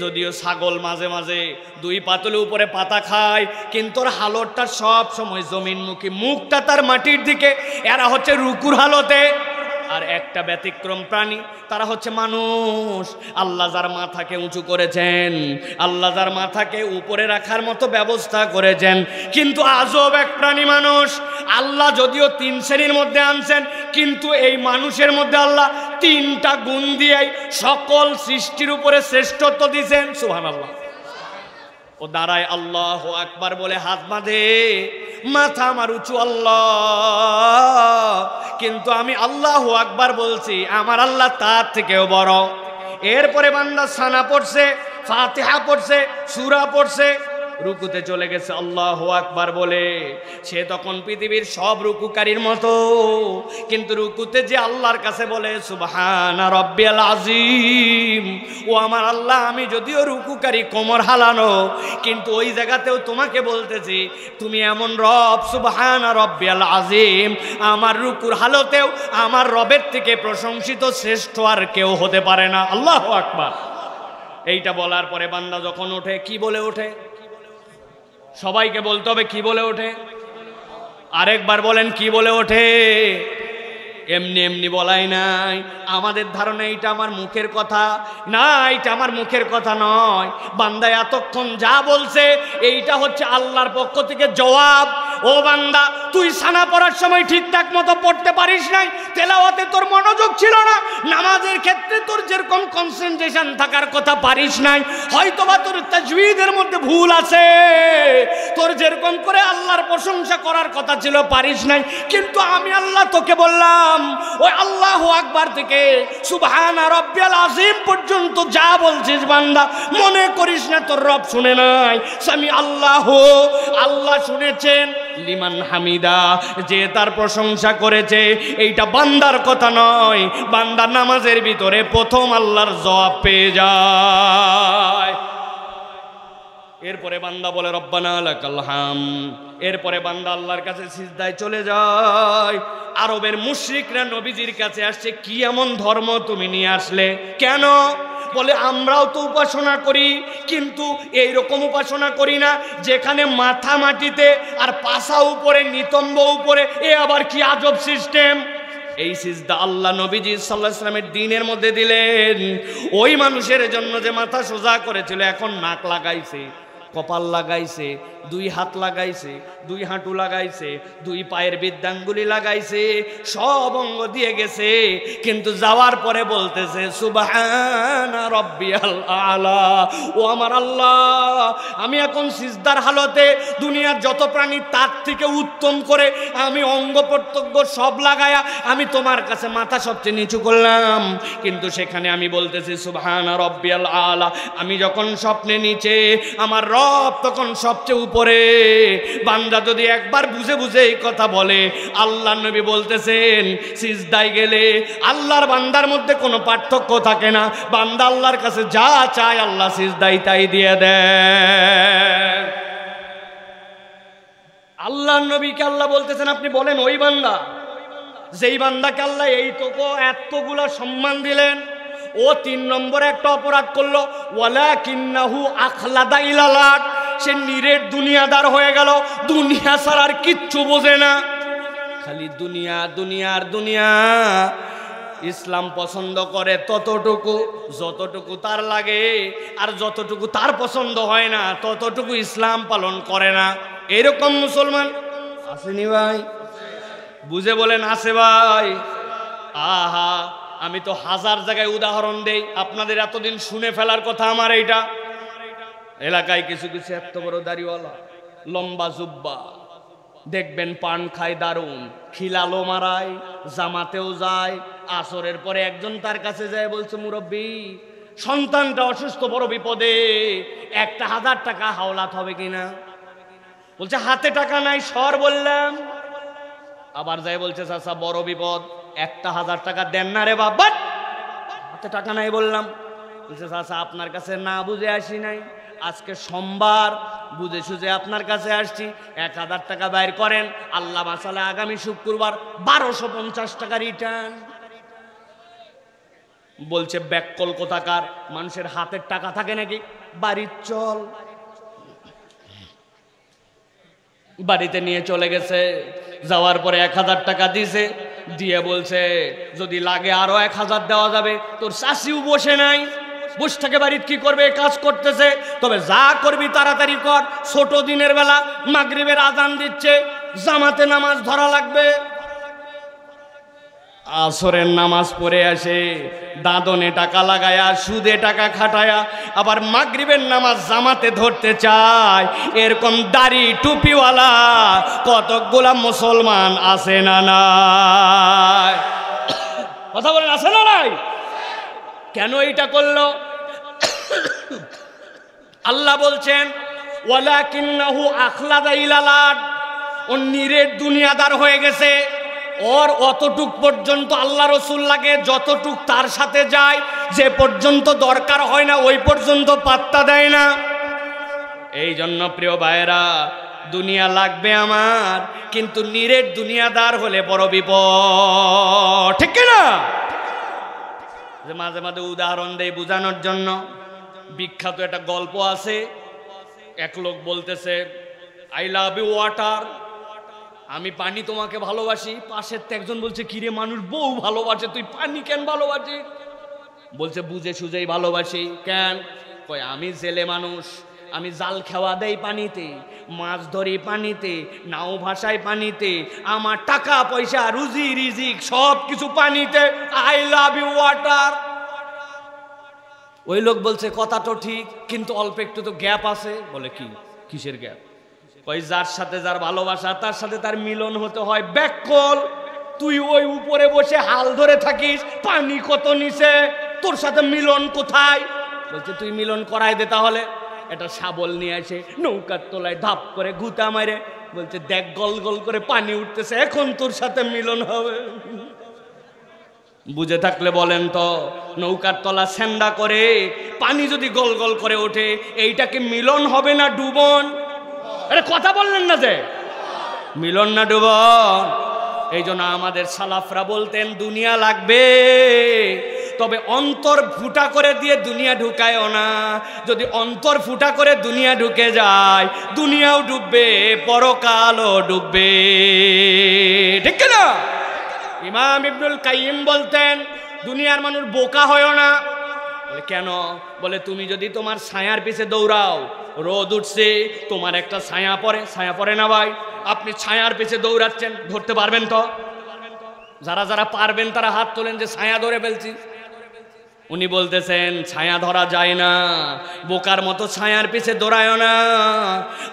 যদিও ছাগল মাঝে মাঝে 2 পাতলের উপরে পাতা খায়, কিন্তু ওর হালতটা সব সময় জমিনমুখী, মুখটা তার মাটির দিকে। এরা হচ্ছে রুকুর হালতে। আর একটা ব্যতিক্রম প্রাণী, তারা হচ্ছে মানুষ। আল্লাহ যার মাথাকে উঁচু করেছেন, আল্লাহ যার মাথাকে উপরে রাখার মতো ব্যবস্থা করেছেন, কিন্তু আজব এক প্রাণী মানুষ। আল্লাহ যদিও 3 শ্রেণীর মধ্যে আনছেন, কিন্তু এই মানুষের মধ্যে আল্লাহ 3টা গুণ দিয়ে সকল সৃষ্টির উপরে শ্রেষ্ঠত্ব দিয়েছেন। সুবহানাল্লাহ। ও দাঁড়ায় আল্লাহু আকবার বলে হাত বাঁধে, মাথা আমার উঁচু আল্লাহ, কিন্তু আমি আল্লাহু আকবার বলছি, আমার আল্লাহ তার থেকেও বড়। এরপরে বান্দা সানা পড়ছে, ফাতিহা পড়ছে, সূরা পড়ছে, রুকুতে চলে গেছে আল্লাহু আকবার বলে। সে তখন পৃথিবীর সব রুকুকারীর মতো, কিন্তু রুকুতে যে আল্লাহর কাছে বলে সুবহানা রাব্বিয়াল আযীম, ও আমার আল্লাহ আমি যদিও রুকুকারী কোমর হালানো, কিন্তু ওই জায়গাতেও তোমাকে বলতেছি তুমি এমন রব, সুবহানা রাব্বিয়াল আযীম, আমার রুকুর হালতেও আমার রবের থেকে প্রশংসিত শ্রেষ্ঠ আর কেউ হতে পারে না। আল্লাহু আকবার। এইটা বলার পরে বান্দা যখন ওঠে, কি বলে ওঠে? সবাইকে বলতে হবে কি বলে ওঠে। আরেকবার বলেন কি বলে ওঠে? এমনি এমনি বলাই নাই। আমাদের ধারণা এইটা আমার মুখের কথা, না এইটা আমার মুখের কথা নয়। বান্দা এতক্ষণ যা বলছে এইটা হচ্ছে আল্লাহর পক্ষ থেকে জবাব। ও বান্দা, তুই সানা পড়ার সময় ঠিকঠাক মতো পড়তে পারিস নাই, তেলাওয়াতে তোর মনোযোগ ছিল না, নামাজের ক্ষেত্রে তোর যেরকম কনসেন্ট্রেশন থাকার কথা পারিস নাই, হয়তোবা তোর তাজউইদের মধ্যে ভুল আছে, তোর যেরকম করে আল্লাহর প্রশংসা করার কথা ছিল পারিস নাই, কিন্তু আমি আল্লাহ তোকে বললাম ওই আল্লাহ আল্লাহু আকবার থেকে সুবহানা রাব্বিয়াল আযীম পর্যন্ত যা বলছিস বান্দা, মনে করিস না তোর রব শুনে নাই। সামি আল্লাহু, আল্লাহ শুনেছেন, লিমান হামিদা, যে তার প্রশংসা করেছে। এইটা বান্দার কথা নয়, বান্দা নামাজের ভিতরে প্রথম আল্লাহর জবাব পেয়ে যায়। এরপরে বান্দা বলে রব্বানা লাকাল হাম। এরপরে বান্দা আল্লাহর কাছে সিজদায় চলে যায়। আরবের মুশরিকরা নবীজির কাছে আসছে, কি এমন ধর্ম তুমি নিয়ে আসলে? কেন? বলে আমরাও তো উপাসনা করি, কিন্তু এইরকম উপাসনা করি না যেখানে মাথা মাটিতে আর পাছা উপরে, নিতম্ব উপরে। এ আবার কি আজব সিস্টেম! এই সিজদা আল্লাহ নবীজি সাল্লাল্লাহু আলাইহি ওয়াসাল্লামের দ্বীনের মধ্যে দিলেন। ওই মানুষের জন্য যে মাথা সোজা করেছিল, এখন নাক লাগাইছে, কপাল লাগাইছে, দুই হাত লাগাইছে, দুই হাঁটু লাগাইছে, দুই পায়ের বৃদ্ধাঙ্গুলি লাগাইছে, সব অঙ্গ দিয়ে গেছে, কিন্তু যাওয়ার পরে বলতেছে সুবহানা রাব্বিয়াল আলা। ও আমার আল্লাহ, আমি এখন সিজদার হালতে দুনিয়ার যত প্রাণী তার থেকে উত্তম করে আমি অঙ্গ প্রত্যঙ্গ সব লাগায়া আমি তোমার কাছে মাথা সবচেয়ে নিচু করলাম, কিন্তু সেখানে আমি বলতেছি সুবহানা রাব্বিয়াল আলা। আমি যখন স্বপ্নে নিচে, আমার রব তখন সবচেয়ে উপরে। বান্দা যদি একবার বুঝে বুঝে এই কথা বলে, আল্লাহ নবী বলতেছেন সিজদায় গেলে আল্লাহর বান্দার মধ্যে কোনো পার্থক্য থাকে না। বান্দা আল্লাহর কাছে যা চায় আল্লাহ সিজদায় তাই দিয়ে দেয়। আল্লাহর নবীকে আল্লাহ বলতেছেন, আপনি বলেন ওই বান্দা, যেই বান্দাকে আল্লাহ এইটুকু এতগুলো সম্মান দিলেন, ও 3 নম্বরে একটা অপরাধ করলো, ওয়ালাকিন্নাহু আখলাদা ইলাল আরদ। সে নিরেট দুনিয়াদার হয়ে গেল, দুনিয়া ছাড়া আর কিচ্ছু বোঝে না, খালি দুনিয়া, দুনিয়ার দুনিয়া। ইসলাম পছন্দ করে ততটুকু যতটুকু তার লাগে, আর যতটুকু তার পছন্দ হয় না ততটুকু ইসলাম পালন করে না। এরকম মুসলমান আসেনি ভাই? বুঝে বলেন আছে ভাই? আহা, আমি তো হাজার জায়গায় উদাহরণ দেই, আপনাদের এতদিন শুনে ফেলার কথা আমার। এইটা এলাকায় কিছু কিছু এত বড় দাড়িওয়ালা, লম্বা জুব্বা, দেখবেন পান খায় দারুণ, খিলালো মারায়, জামাতেও যায়। আসরের পরে একজন তার কাছে যায়, বলছে মুরব্বী, সন্তানটা অসুস্থ, বড় বিপদে, 1000 টাকা হাওলাত হবে কিনা? বলছে হাতে টাকা নাই, সর বললাম। আবার যাই বলছে চাচা বড় বিপদ, 1000 টাকা দেন না রে বাবা, হাতে টাকা নাই বললাম। বলছে চাচা আপনার কাছে না বুঝে আসি নাই, আজকে সোমবার, বুঝে সুঝে আপনার কাছে আসছি, 1000 টাকা বাইর করেন, আল্লাহ মাসালে আগামী শুক্রবার 1250 টাকা রিটার্ন। বলছে ব্যাককল কোথাকার, মানুষের হাতের টাকা থাকে নাকি? বাড়ির চল। বাড়িতে নিয়ে চলে গেছে, যাওয়ার পরে 1000 টাকা দিছে, দিয়ে বলছে যদি লাগে আরো 1000 দেওয়া যাবে। তোর শাশিও বসে নাই, বসে থাকে বাড়িতে কি করবে, কাজ করতেছে। তবে যা করবি তাড়াতাড়ি কর, ছোট দিনের বেলা মাগরিবের আজান দিচ্ছে, জামাতে নামাজ ধরা লাগবে। আসরের নামাজ পড়ে আসে, দাদনে টাকা লাগায়া, সুদে টাকা খাটায়া, আবার মাগরিবের নামাজ জামাতে ধরতে চায়। এরকম দাড়ি টুপিওয়ালা কতগুলা মুসলমান আছে না নাই? কথা বলেন, আছে না নাই? কেন এইটা করলো? আল্লাহ বলছেন ওয়ালাকিন্নাহু আখলাদা ইলাল আরদ। ও নিরেট দুনিয়াদার হয়ে গেছে, ওর অতটুক পর্যন্ত আল্লাহ রসুল লাগে, যতটুক তার সাথে যায়, যে পর্যন্ত দরকার হয় না ওই পর্যন্ত পাত্তা দেয় না। এই জন্য প্রিয় ভাইয়েরা, দুনিয়া লাগবে আমার, কিন্তু নিরেট দুনিয়াদার হলে বড় বিপদ, ঠিক না? যে মাঝে মাঝে উদাহরণ দেই বোঝানোর জন্য। বিখ্যাত একটা গল্প আছে, এক লোক বলতেছে আই লাভ ইউ ওয়াটার, আমি পানি তোমাকে ভালোবাসি। পাশের তো একজন বলছে কিরে মানুষ বউ ভালোবাসে, তুই পানি কেন ভালোবাসিস? বলছে বুঝে সুঝেই ভালোবাসি। কেন? কয় আমি জেলে মানুষ, আমি জাল খেওয়া দেই পানিতে, মাছ ধরি পানিতে, নাও ভাসাই পানিতে, আমার টাকা পয়সা রুজি রিজিক সব কিছু পানিতে। I love you water. ওই লোক বলছে কথা তো ঠিক, কিন্তু অল্প একটু তো গ্যাপ আছে। বলে কি, কিসের গ্যাপ? ওই যার সাথে যার ভালোবাসা তার সাথে তার মিলন হতে হয়। ব্যাককল তুই ওই উপরে বসে হাল ধরে থাকিস, পানি কত নিচে, তোর সাথে মিলন কোথায়? বলছে তুই মিলন করাই দে তাহলে। এটা শাবল নিয়ে আসে নৌকার তলায় ধাপ করে গুতা মারে, বলছে দেখ গল গল করে পানি উঠতেছে, এখন তোর সাথে মিলন হবে। বুঝে থাকলে বলেন তো, নৌকার তলা স্যান্ডা করে পানি যদি গল গল করে ওঠে, এইটাকে মিলন হবে না ডুবন? আরে কথা বললেন না যে মিলন না ডুবন? এই জন্য আমাদের সালাফরা বলতেন দুনিয়া লাগবে, তবে অন্তর ফুটা করে দিয়ে দুনিয়া ঢুকায়ও না। যদি অন্তর ফুটা করে দুনিয়া ঢুকে যায়, দুনিয়াও ডুববে, পরকালও ডুববে, ঠিক না? ইমাম ইবনুল কাইয়িম বলতেন দুনিয়ার মানুষ বোকা হয় না। বলে কেন? বলে তুমি যদি তোমার ছায়ার পিছে দৌড়াও, রোদ উঠছে, তোমার একটা ছায়া পড়ে, ছায়া পড়ে না ভাই? আপনি ছায়ার পিছে দৌড়াচ্ছেন, ধরতে পারবেন তো? যারা যারা পারবেন তারা হাত তোলেন যে ছায়া ধরে ফেলছি। উনি বলতেছেন ছায়া ধরা যায় না, বোকার মতো ছায়ার পিছে দৌড়ায় না,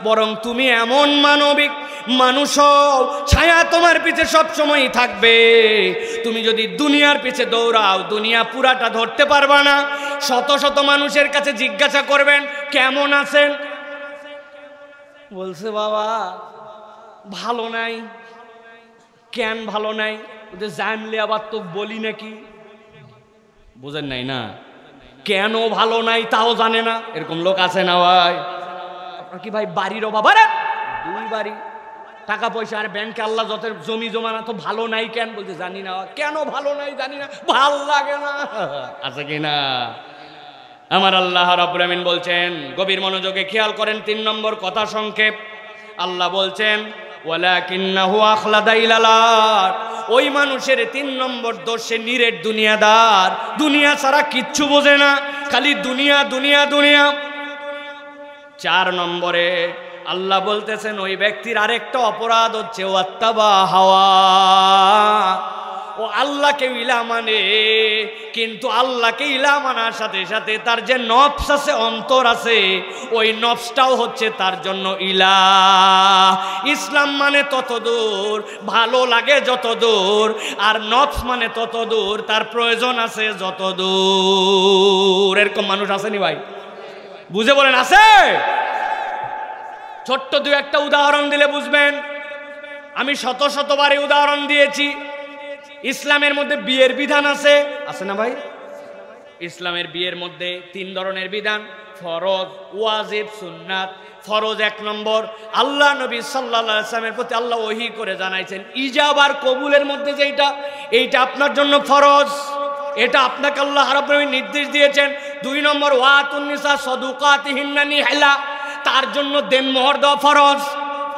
বরং তুমি এমন মানবিক মানুষ হও, ছায়া তোমার পিছে সবসময় থাকবে। তুমি যদি দুনিয়ার পিছে দৌড়াও, দুনিয়া পুরাটা ধরতে পারবা না। শত শত মানুষের কাছে জিজ্ঞাসা করবেন কেমন আছেন, বলছে বাবা ভালো নাই। কেন ভালো নাই? জানলে আবার তো বলি নাকি? বুঝেন নাই না? কেন ভালো নাই তাও জানে না, এরকম লোক আছে না ভাই? আপনার কি ভাই বাড়ির অভাব? আরে দুই বাড়ি, টাকা পয়সা, আর ব্যাংকে আল্লাহ যত জমি জমা না, তো ভালো নাই কেন? বলতে জানি না। কেন ভালো নাই জানি না, ভাল লাগে না, আছে কিনা? আমার আল্লাহ রাব্বুল আমিন বলছেন, গভীর মনোযোগে খেয়াল করেন, 3 নম্বর কথা সংক্ষেপ। আল্লাহ বলছেন ওয়ালাকিন্নাহু আখলাদা ইলাল আরদ, ওই মানুষের 3 নম্বর দোষ, সে নিরেট দুনিয়াদার, দুনিয়া ছাড়া কিচ্ছু বোঝে না, খালি দুনিয়া দুনিয়া দুনিয়া। 4 নম্বরে আল্লাহ বলতেছেন ওই ব্যক্তির আরেকটা অপরাধ হচ্ছে ওয়াত্তাবা হাওয়া, ও আল্লাহকে ইলা মানে, কিন্তু আল্লাহকে ইলা মানার সাথে সাথে তার যে নফস আছে, অন্তর আছে, ওই নফসটাও হচ্ছে তার জন্য ইলা। ইসলাম মানে তত দূর, ভালো লাগে যত দূর, আর নফস মানে তত দূর, তার প্রয়োজন আছে যত দূর। এরকম মানুষ আসেনি ভাই? বুঝে বলেন আছে? ছোট্ট 2-1টা উদাহরণ দিলে বুঝবেন। আমি শত শতবারই উদাহরণ দিয়েছি। ইসলামের মধ্যে বিয়ের বিধান আছে, আছে না ভাই? ইসলামের বিয়ের মধ্যে 3 ধরনের বিধান, ফরজ, ওয়াজিব, সুন্নাত। ফরজ 1 নম্বর, আল্লাহ নবী সাল্লাল্লাহু আলাইহি ওয়াসাল্লামের প্রতি আল্লাহ ওহী করে জানাইছেন ইজাব আর কবুলের মধ্যে যেটা, এইটা আপনার জন্য ফরজ, এটা আপনাকে আল্লাহ রাব্বুল আলামিন নির্দেশ দিয়েছেন। 2 নম্বর ওয়াতুন নিসা সাদুকাতিহিন্না নিহলা, তার জন্য দেনমোহর দেওয়া ফরজ।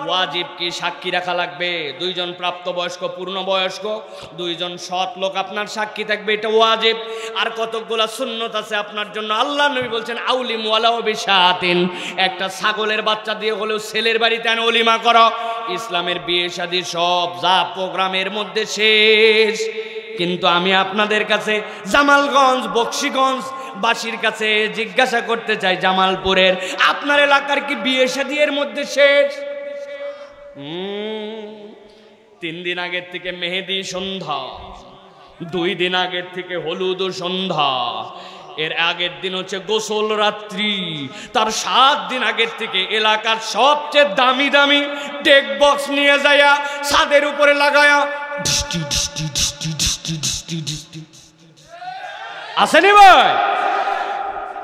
ওয়াজিব কি? সাক্ষী রাখা লাগবে, 2 জন প্রাপ্তবয়স্ক পূর্ণবয়স্ক, 2 জন সৎ লোক আপনার সাক্ষী থাকবে, এটা ওয়াজিব। আর কতগুলা সুন্নত আছে আপনার জন্য। আল্লাহ নবী বলছেন আউলিম ওয়ালাউ বিশাতিন, একটা ছাগলের বাচ্চা দিয়ে হলেও ছেলের বাড়িতে আনে ওলিমা করো। ইসলামের বিয়ে শাদী সব যা প্রোগ্রামের মধ্যে শেষ। কিন্তু আমি আপনাদের কাছে জামালগঞ্জ, বকশীগঞ্জ বাসীর কাছে জিজ্ঞাসা করতে চাই, জামালপুরের আপনার এলাকার কি বিয়ে শাদী এর মধ্যে শেষ? 3 দিন আগের থেকে মেহেদি সন্ধ্যা, 2 দিন আগের থেকে হলুদ সন্ধ্যা, এর আগের দিন হচ্ছে গোসল রাত্রি, তার 7 দিন আগের থেকে এলাকার সবচেয়ে দামি দামি ডেক বক্স নিয়ে যায়া ছাদের উপরে লাগায়া আসেনি ভাই?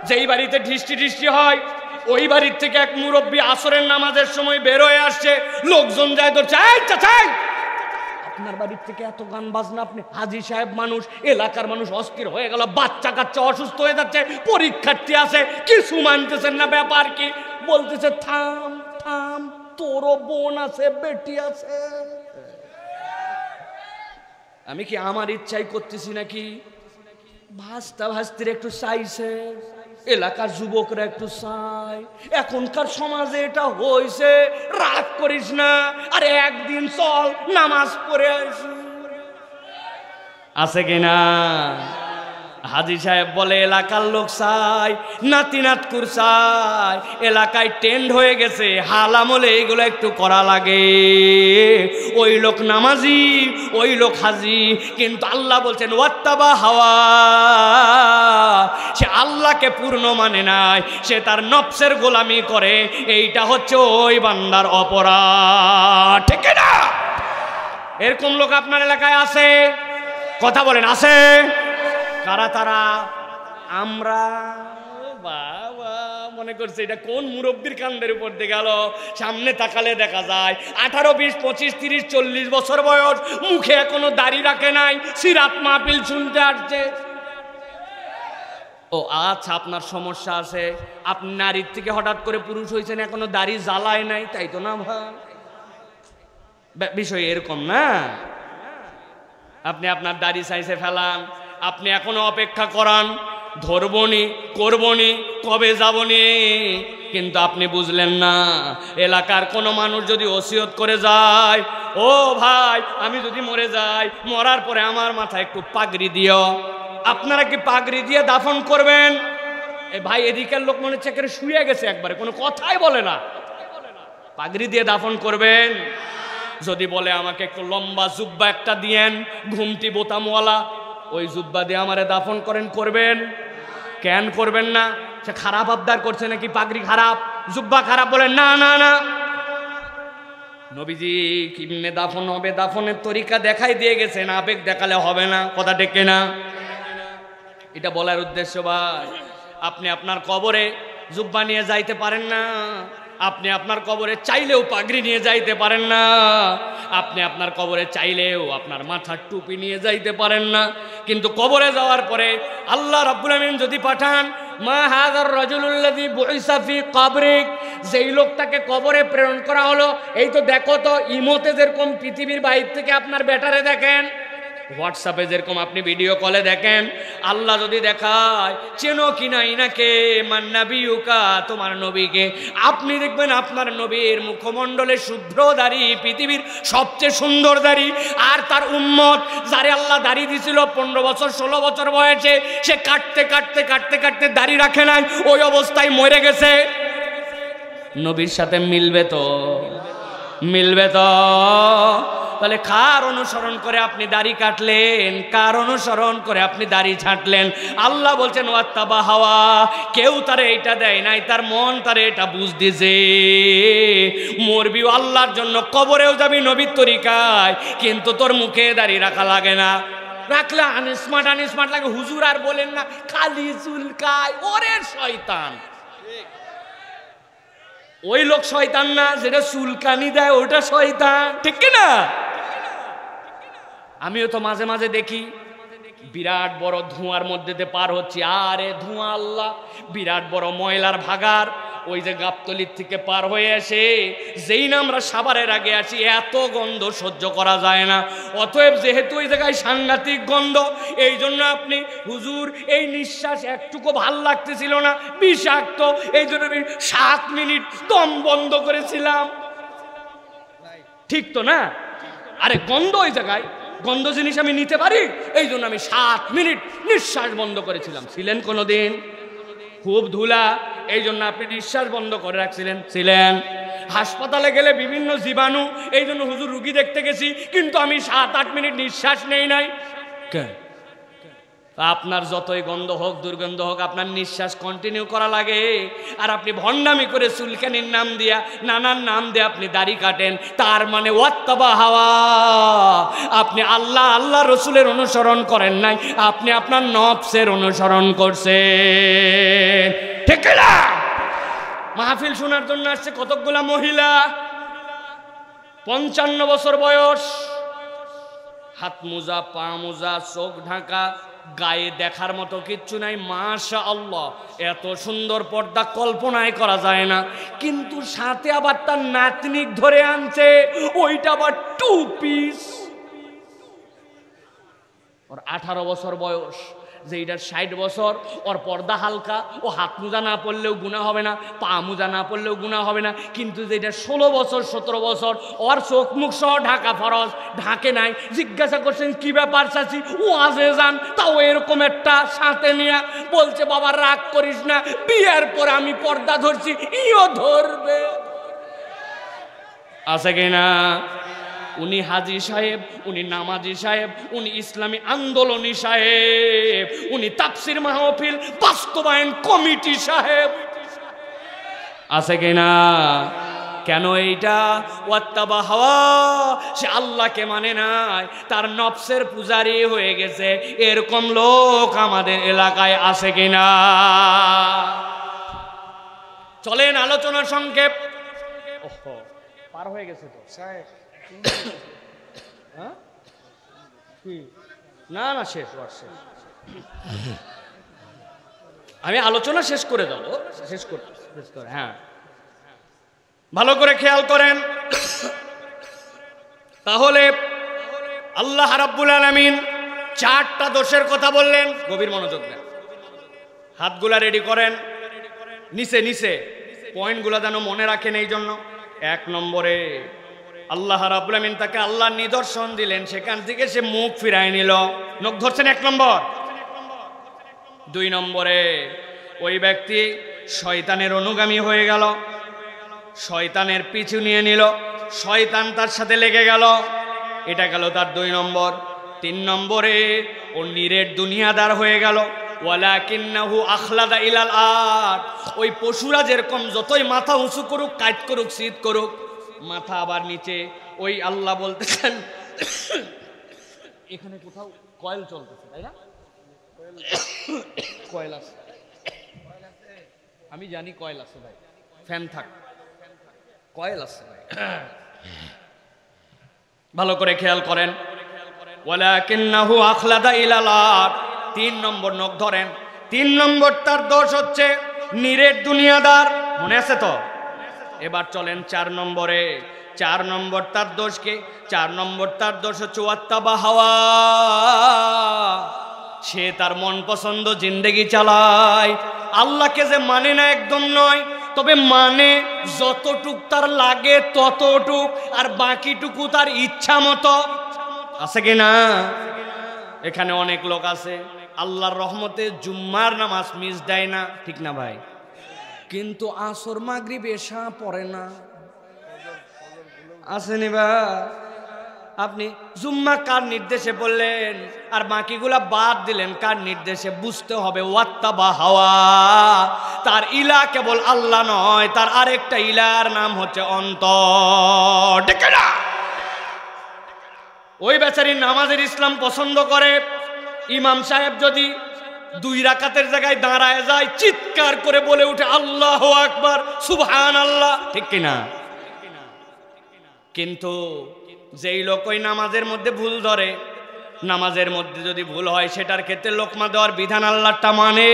যেই বাড়িতে ঢিষ্টি ঢিষ্টি হয়, ওই বাড়ির থেকে এক মুরব্বী আসরের নামাজের সময় বের হয়ে আসছে, লোকজন যায় ধরছে, আপনার বাড়ির থেকে এত গান বাজনা, আপনি হাজী সাহেব মানুষ, এলাকার মানুষ অস্থির হয়ে গেল, বাচ্চা কাচ্চা অসুস্থ হয়ে যাচ্ছে, পরীক্ষার্থী আছে, কিছু মানতেছেন না, ব্যাপার কি? বলতেছে থাম থাম, তোরও বোন আছে, বেটি আছে। আমি কি আমার ইচ্ছাই করতেছি নাকি? ভাস্তা ভাস্তির একটু চাইছে, এলাকার যুবকরা একটু চাই, এখনকার সমাজে এটা হয়েছে, রাগ করিস না, আরে একদিন চল নামাজ পড়ে আসি, আছে কিনা? হাজী সাহেব বলে এলাকার লোক চাই, নাতি নাতকুর চাই, এলাকায় টেন্ড হয়ে গেছে, হাল আমলে এগুলো একটু করা লাগে। ওই লোক নামাজি, ওই লোক হাজি, কিন্তু আল্লাহ বলছেন ওয়াত্তাবা হাওয়া, সে আল্লাহকে পূর্ণ মানে নাই, সে তার নফসের গোলামি করে। এইটা হচ্ছে ওই বান্দার অপরাধ, ঠিক না? এরকম লোক আপনার এলাকায় আছে? কথা বলেন, আছে? কারা তারা? আমরা। বাবা, মনে করছে এটা কোন মুরব্বির কান্দের উপর দিয়ে গেল। সামনে তাকালে দেখা যায় 18, 20, 25, 30, 40 বছর বয়স, মুখে এখনো দাড়ি রাখে নাই, সিরাত মাহফিল শুনতে আসছে। ও আচ্ছা, আপনার সমস্যা আছে, আপনি নারীর থেকে হঠাৎ করে পুরুষ হয়েছেন, এখনো দাড়ি জ্বালায় নাই, তাই তো না ভাই? বিষয় এরকম না। আপনি আপনার দাড়ি সাইজে ফেলান, আপনি এখনো অপেক্ষা করান, ধরবনি, করবনি, কবে যাবনি, কিন্তু আপনি বুঝলেন না। এলাকার কোনো মানুষ যদি ওসিয়ত করে যায়, ও ভাই আমি যদি মরে যাই, মরার পরে আমার মাথায় একটু পাগড়ি দিও, আপনারা কি পাগড়ি দিয়ে দাফন করবেন? এ ভাই, এদিকের লোক মনে হচ্ছে একেবারে শুয়ে গেছে, একবারে কোনো কথাই বলে না। পাগড়ি দিয়ে দাফন করবেন? যদি বলে আমাকে একটু লম্বা জুব্বা একটা দিয়েন, ঘুমটি বোতামওয়ালা, ওই জুব্বা দিয়ে আমারে দাফন করেন, করবেন? কেন করবেন না? সে খারাপ আবদার করছে নাকি? পাগড়ি খারাপ, জুব্বা খারাপ? বলেন না না না। নবীজি কিমনে দাফন হবে, দাফনের তরিকা দেখাই দিয়ে গেছেন, আবেগ দেখালে হবে না। কথা ঠিক না? এটা বলার উদ্দেশ্য ভাই, আপনি আপনার কবরে জুব্বা নিয়ে যাইতে পারেন না, আপনি আপনার কবরে চাইলেও পাগড়ি নিয়ে যাইতে পারেন না, আপনি আপনার কবরে চাইলেও আপনার মাথার টুপি নিয়ে যাইতে পারেন না। কিন্তু কবরে যাওয়ার পরে আল্লাহ রাব্বুল আমিন যদি পাঠান, মা হাযার রাজুলুল্লাযী বুইসা ফি কবরিক, যেই লোকটাকে কবরে প্রেরণ করা হলো, এই তো দেখো তো ইমোতে যেরকম পৃথিবীর বাইরে থেকে আপনার ব্যাটারে দেখেন, হোয়াটসঅ্যাপে যেরকম আপনি ভিডিও কলে দেখেন, আল্লাহ যদি দেখায় চেনো কিনা ইনাকে, মান নাবিয়ুকা, তোমার নবীকে, আপনি দেখবেন আপনার নবীর মুখমণ্ডলে শুভ্র দাড়ি, পৃথিবীর সবচেয়ে সুন্দর দাড়ি, আর তার উম্মত যারে আল্লাহ দাড়ি দিছিল 15 বছর 16 বছর বয়সে, সে কাটতে কাটতে কাটতে কাটতে দাড়ি রাখে নাই, ওই অবস্থায় মরে গেছে। নবীর সাথে মিলবে তো? মিলবে তো? তাহলে কার অনুসরণ করে আপনি দাড়ি কাটলেন? কার অনুসরণ করে আপনি দাড়ি ছাঁটলেন? আল্লাহ বলছেন ওয়াত্তাবা হাওয়া, কেউ তারে এটা দেয় নাই, তার মন তারে এটা বুঝ দিছে। মরবিও আল্লাহর জন্য, কবরেও যাবি নবীর তরিকায়, কিন্তু তোর মুখে দাড়ি রাখা লাগে না। রাখলে আনস্মার্ট আনস্মার্ট লাগে। হুজুর আর বলেন না, খালি চুলকায়। ওরে শয়তান! ওই লোক শয়তান না, যেটা চুলকানি দেয় ওটা শয়তান, ঠিক না? আমিও তো মাঝে মাঝে দেখি বিরাট বড় ধোঁয়ার মধ্যে দিয়ে পার হচ্ছি, আরে ধোঁয়া আল্লাহ, বিরাট বড় ময়লার ভাগার, ওই যে গাবতলির থেকে পার হয়ে এসে যেই না আমরা সাভারের আগে আসি, এত গন্ধ সহ্য করা যায় না। অতএব যেহেতু ওই জায়গায় সাংঘাতিক গন্ধ, এই জন্য আপনি হুজুর এই নিঃশ্বাস একটুকু ভাল লাগতেছিল না, বিষাক্ত, এই জন্য আমি 7 মিনিট দম বন্ধ করেছিলাম। ঠিক তো না? আরে গন্ধ ওই জায়গায়, গন্ধ জিনিস আমি নিতে পারি, এই জন্য আমি 7 মিনিট নিঃশ্বাস বন্ধ করেছিলাম। ছিলেন কোনোদিন? খুব ধুলা, এই জন্য আপনি নিঃশ্বাস বন্ধ করে রাখছিলেন? ছিলেন। হাসপাতালে গেলে বিভিন্ন জীবাণু, এই জন্য হুজুর রুগী দেখতে গেছি, কিন্তু আমি 7-8 মিনিট নিঃশ্বাস নেই নাই। কেন? আপনার যতই গন্ধ হোক, দুর্গন্ধ হোক, আপনার নিঃশ্বাস কন্টিনিউ করা লাগে। আর আপনি ভণ্ডামি করে চুলকানির নাম দিয়া, নানান নাম দিয়ে আপনি দাড়ি কাটেন, তার মানে ওয়াত্তাবা হাওয়া, আপনি আল্লাহ আল্লাহ রসুলের অনুসরণ করেন নাই, আপনি আপনার নফসের অনুসরণ করছেন, ঠিক না? মাহফিল শোনার জন্য আসছে কতকগুলা মহিলা, 55 বছর বয়স, হাত মোজা, পা মোজা, চোখ ঢাকা, গায়ে দেখার মতো কিচ্ছু নাই, মাশাআল্লাহ, এত সুন্দর পর্দা কল্পনায় করা যায় না। কিন্তু সাথে আবার তার নাতনিক ধরে আনছে, ওইটা আবার 2 পিস। ওর 18 বছর বয়স, যে এটার 60 বছর, ওর পর্দা হালকা, ও হাত মোজা না পড়লেও গুনাহ হবে না, পা মোজা না পড়লেও গুনাহ হবে না। কিন্তু যে এটা 16 বছর 17 বছর, ওর চোখ মুখ সহ ঢাকা ফরজ, ঢাকে নাই। জিজ্ঞাসা করছেন কি ব্যাপার চাচি, ও আজে যান, তাও এরকম একটা সাথে নিয়ে বলছে বাবা রাগ করিস না, বিয়ের পরে আমি পর্দা ধরছি, ইও ধরবে। আছে কিনা? উনি হাজী সাহেব, উনি নামাজি সাহেব, উনি ইসলামী আন্দোলনী সাহেব, উনি তাফসীর মাহফিল বাস্তবায়ন কমিটি সাহেব। আছে কিনা? কেন এইটা? ওয়াত্তাবা হাওয়া, সে আল্লাহকে মানে নাই, তার নফসের পূজারি হয়ে গেছে। এরকম লোক আমাদের এলাকায় আছে কিনা? চলেন আলোচনার সংক্ষেপ। ওহো, পার হয়ে গেছে তো সাহেব। না না, শেষ শেষ। আমি আলোচনা শেষ করে দেবো, শেষ করে। হ্যাঁ, ভালো করে খেয়াল করেন। তাহলে আল্লাহ রাব্বুল আলামিন 4টা দোষের কথা বললেন। গভীর মনোযোগ দেন, হাতগুলা রেডি করেন, নিচে নিচে পয়েন্টগুলা যেন মনে রাখেন। এই জন্য 1 নম্বরে আল্লাহ রাব্বুল আলামিন তাকে আল্লাহর নিদর্শন দিলেন, সেখান থেকে সে মুখ ফিরায় নিল, নখ ধরছেন 1 নম্বর। 2 নম্বরে ওই ব্যক্তি শয়তানের অনুগামী হয়ে গেল, শয়তানের পিছু নিয়ে নিল, শয়তান তার সাথে লেগে গেল, এটা গেল তার 2 নম্বর। 3 নম্বরে ও নিরেট দুনিয়াদার হয়ে গেল। ওয়ালাকিন্নাহু আখলাদা ইলাল আরদ, ওই পশুরা যেরকম যতই মাথা উঁচু করুক, কাট করুক, শীত করুক, মাথা আবার নিচে। ওই আল্লাহ বলতেছেন এখানে কোথাও কয়েল চলতেছে, তাই না? কয়েল আছে, আমি জানি কয়েল আছে ভাই, ফ্যান থাক, কয়েল আছে ভাই, ভালো করে খেয়াল করেন। ওয়ালাকিন্নাহু আখলাদা ইলাল আরদ, 3 নম্বর নখ ধরেন। 3 নম্বর তার দোষ হচ্ছে নিরেট দুনিয়াদার, মনে আছে তো? এবার চলেন 4 নম্বরে। 4 নম্বর তার দোষ কি? 4 নম্বর তার দোষ হচ্ছে ওয়াত্তাবা হাওয়া, সে তার মন পছন্দ জিন্দেগি চালায়। আল্লাহকে যে মানে না একদম নয়, তবে মানে যতটুক তার লাগে ততটুক, আর বাকিটুকু তার ইচ্ছা মতো। আছে কি না? এখানে অনেক লোক আছে আল্লাহর রহমতে জুম্মার নামাজ মিস দেয় না, ঠিক না ভাই? কিন্তু আসর মাগরিব এশা পড়ে না। আসেনি বা? আপনি জুম্মা কার নির্দেশে বললেন আর বাকিগুলা বাদ দিলেন কার নির্দেশে? বুঝতে হবে ওয়াত্তাবা হাওয়া, তার ইলা কেবল আল্লাহ নয়, তার আরেকটা ইলার নাম হচ্ছে অন্তর, ঠিক না? ওই বেচারি নামাজের ইসলাম পছন্দ করে, ইমাম সাহেব যদি 2 রাকাতের জায়গায় দাঁড়ায় যায়, চিৎকার করে বলে উঠে আল্লাহু আকবার, সুবহানাল্লাহ, ঠিক কিনা? কিন্তু যেই লোক ওই নামাজের মধ্যে ভুল ধরে, নামাজের মধ্যে যদি ভুল হয় সেটার ক্ষেত্রে লোকমা দেওয়ার বিধান আল্লাহটা মানে,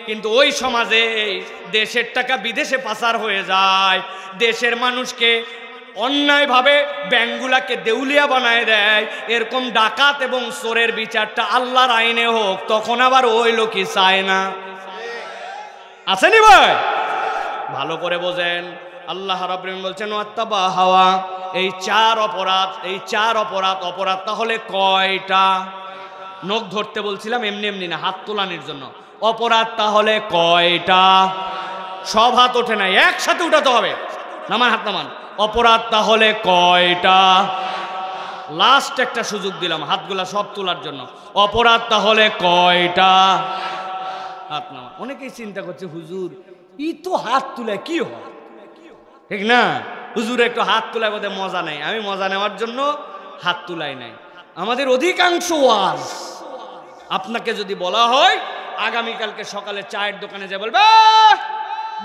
কিন্তু ওই সমাজে দেশের টাকা বিদেশে পাচার হয়ে যায়, দেশের মানুষকে অন্যায়ভাবে ব্যাংকগুলাকে দেউলিয়া বানায় দেয়, এরকম ডাকাত এবং চোরের বিচারটা আল্লাহর আইনে হোক, তখন আবার ওই লোকই চায় না। আসেনি ভাই? ভালো করে বোঝেন। আল্লাহ রাব্বুল আলামিন বলছেন ওয়াত্তাবা হাওয়া, এই 4 অপরাধ, এই 4 অপরাধ তাহলে কয়টা? নখ ধরতে বলছিলাম এমনি এমনি না, হাত তোলানোর জন্য। অপরাধ তাহলে কয়টা? সব হাত ওঠে না, একসাথে উঠাতে হবে। নামান, হাত নামান। অপরাধ তাহলে কয়টা? লাস্ট একটা সুযোগ দিলাম হাতগুলা সব তোলার জন্য। অপরাধ তাহলে কয়টা? হাত নামান। অনেকেই চিন্তা করছে হুজুর ই তো হাত তুলে কি হয়, ঠিক না? হুজুর একটু হাত তোলায় বোধহয় মজা নেই। আমি মজা নেওয়ার জন্য হাত তুলাই নাই। আমাদের অধিকাংশ ওয়াজ আপনাকে যদি বলা হয় আগামীকালকে সকালে চায়ের দোকানে যে বলবে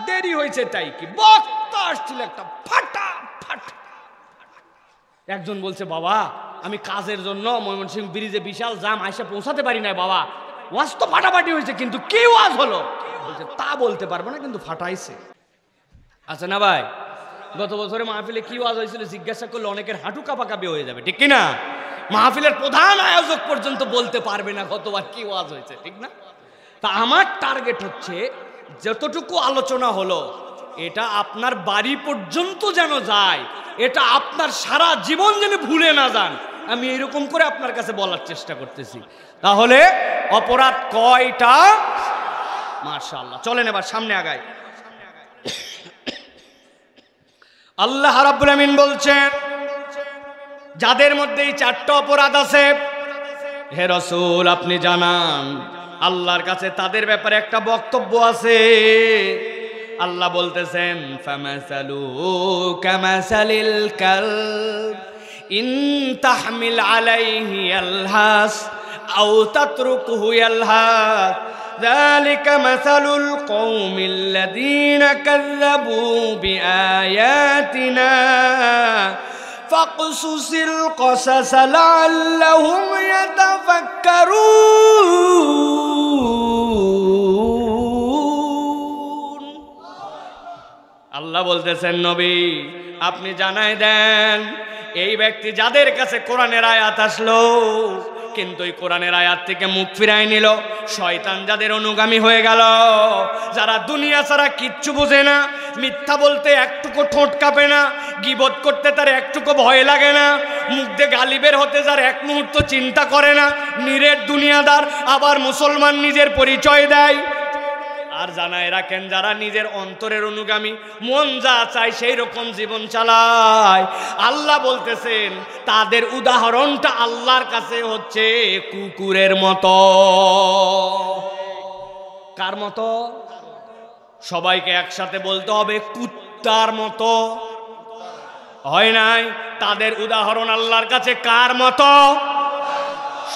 দেরি হয়েছে, তাই কি বক্তা আসছিল একটা ফাটা ফাটা। একজন বলছে বাবা আমি কাজের জন্য ময়মনসিংহ ব্রিজে বিশাল জাম, আইসা পৌঁছাতে পারি না বাবা, ওয়াজ তো ফাটাফাটি হয়েছে, কিন্তু কি ওয়াজ হলো? বলছে তা বলতে পারবো না, কিন্তু ফাটাইছে। আচ্ছা না ভাই, গত বছরে মাহফিলে কি ওয়াজ হয়েছিল জিজ্ঞাসা করলে অনেকের হাঁটু কাঁপাকাঁপি হয়ে যাবে, ঠিক কিনা? মাহফিলের প্রধান আয়োজক পর্যন্ত বলতে পারবে না কতবার কি ওয়াজ হয়েছে, ঠিক না? তা আমার টার্গেট হচ্ছে যতটুকু আলোচনা হলো এটা আপনার বাড়ি পর্যন্ত যেন যায়, এটা আপনার সারা জীবন যেন ভুলে না যান, আমি এরকম করে আপনার কাছে বলার চেষ্টা করতেছি। তাহলে অপরাধ কয়টা? মাশাআল্লাহ। চলেন এবার সামনে আগাই। আল্লাহ রাব্বুল আমিন বলছেন যাদের মধ্যে এই চারটা অপরাধ আছে, হে রাসূল আপনি জানান, আল্লাহর কাছে তাদের ব্যাপারে একটা বক্তব্য আছে। আল্লাহ বলতেছেন ফামাসালুহু কামাসালিল কালব ইন তাহমিল আলাইহি ইয়ালহাস আও তাতরুকুহু ইয়ালহাস যালিকা মাসালুল কওমিল লাযীনা কাযযাবু বিআয়াতিনা ফাকসুসিল কসাস লাআল্লাহুম ইয়াতাফাক্কারুন। আল্লাহ বলতেছেন নবী আপনি জানাই দেন, এই ব্যক্তি যাদের কাছে কোরআনের আয়াত আসলো কিন্তু এই কোরআনের আয়াত থেকে মুখ ফিরায় নিল, শয়তান যাদের অনুগামী হয়ে গেল, যারা দুনিয়া ছাড়া কিচ্ছু বোঝে না, মিথ্যা বলতে একটুকু ঠোঁট কাঁপে না, গীবত করতে তার একটুকু ভয় লাগে না, মুখ দিয়ে গালি বের হতে যার এক মুহূর্ত চিন্তা করে না, নিরেট দুনিয়াদার, আবার মুসলমান নিজের পরিচয় দেয়। আর জানায় রাখেন যারা নিজের অন্তরের অনুগামী, মন যা চায় সেই রকম জীবন চালায়, আল্লাহ বলতেছেন তাদের উদাহরণটা আল্লাহর কাছে হচ্ছে কুকুরের মতো। কার মতো? সবাইকে একসাথে বলতে হবে কুত্তার মতো। হয় নাই? তাদের উদাহরণ আল্লাহর কাছে কার মতো?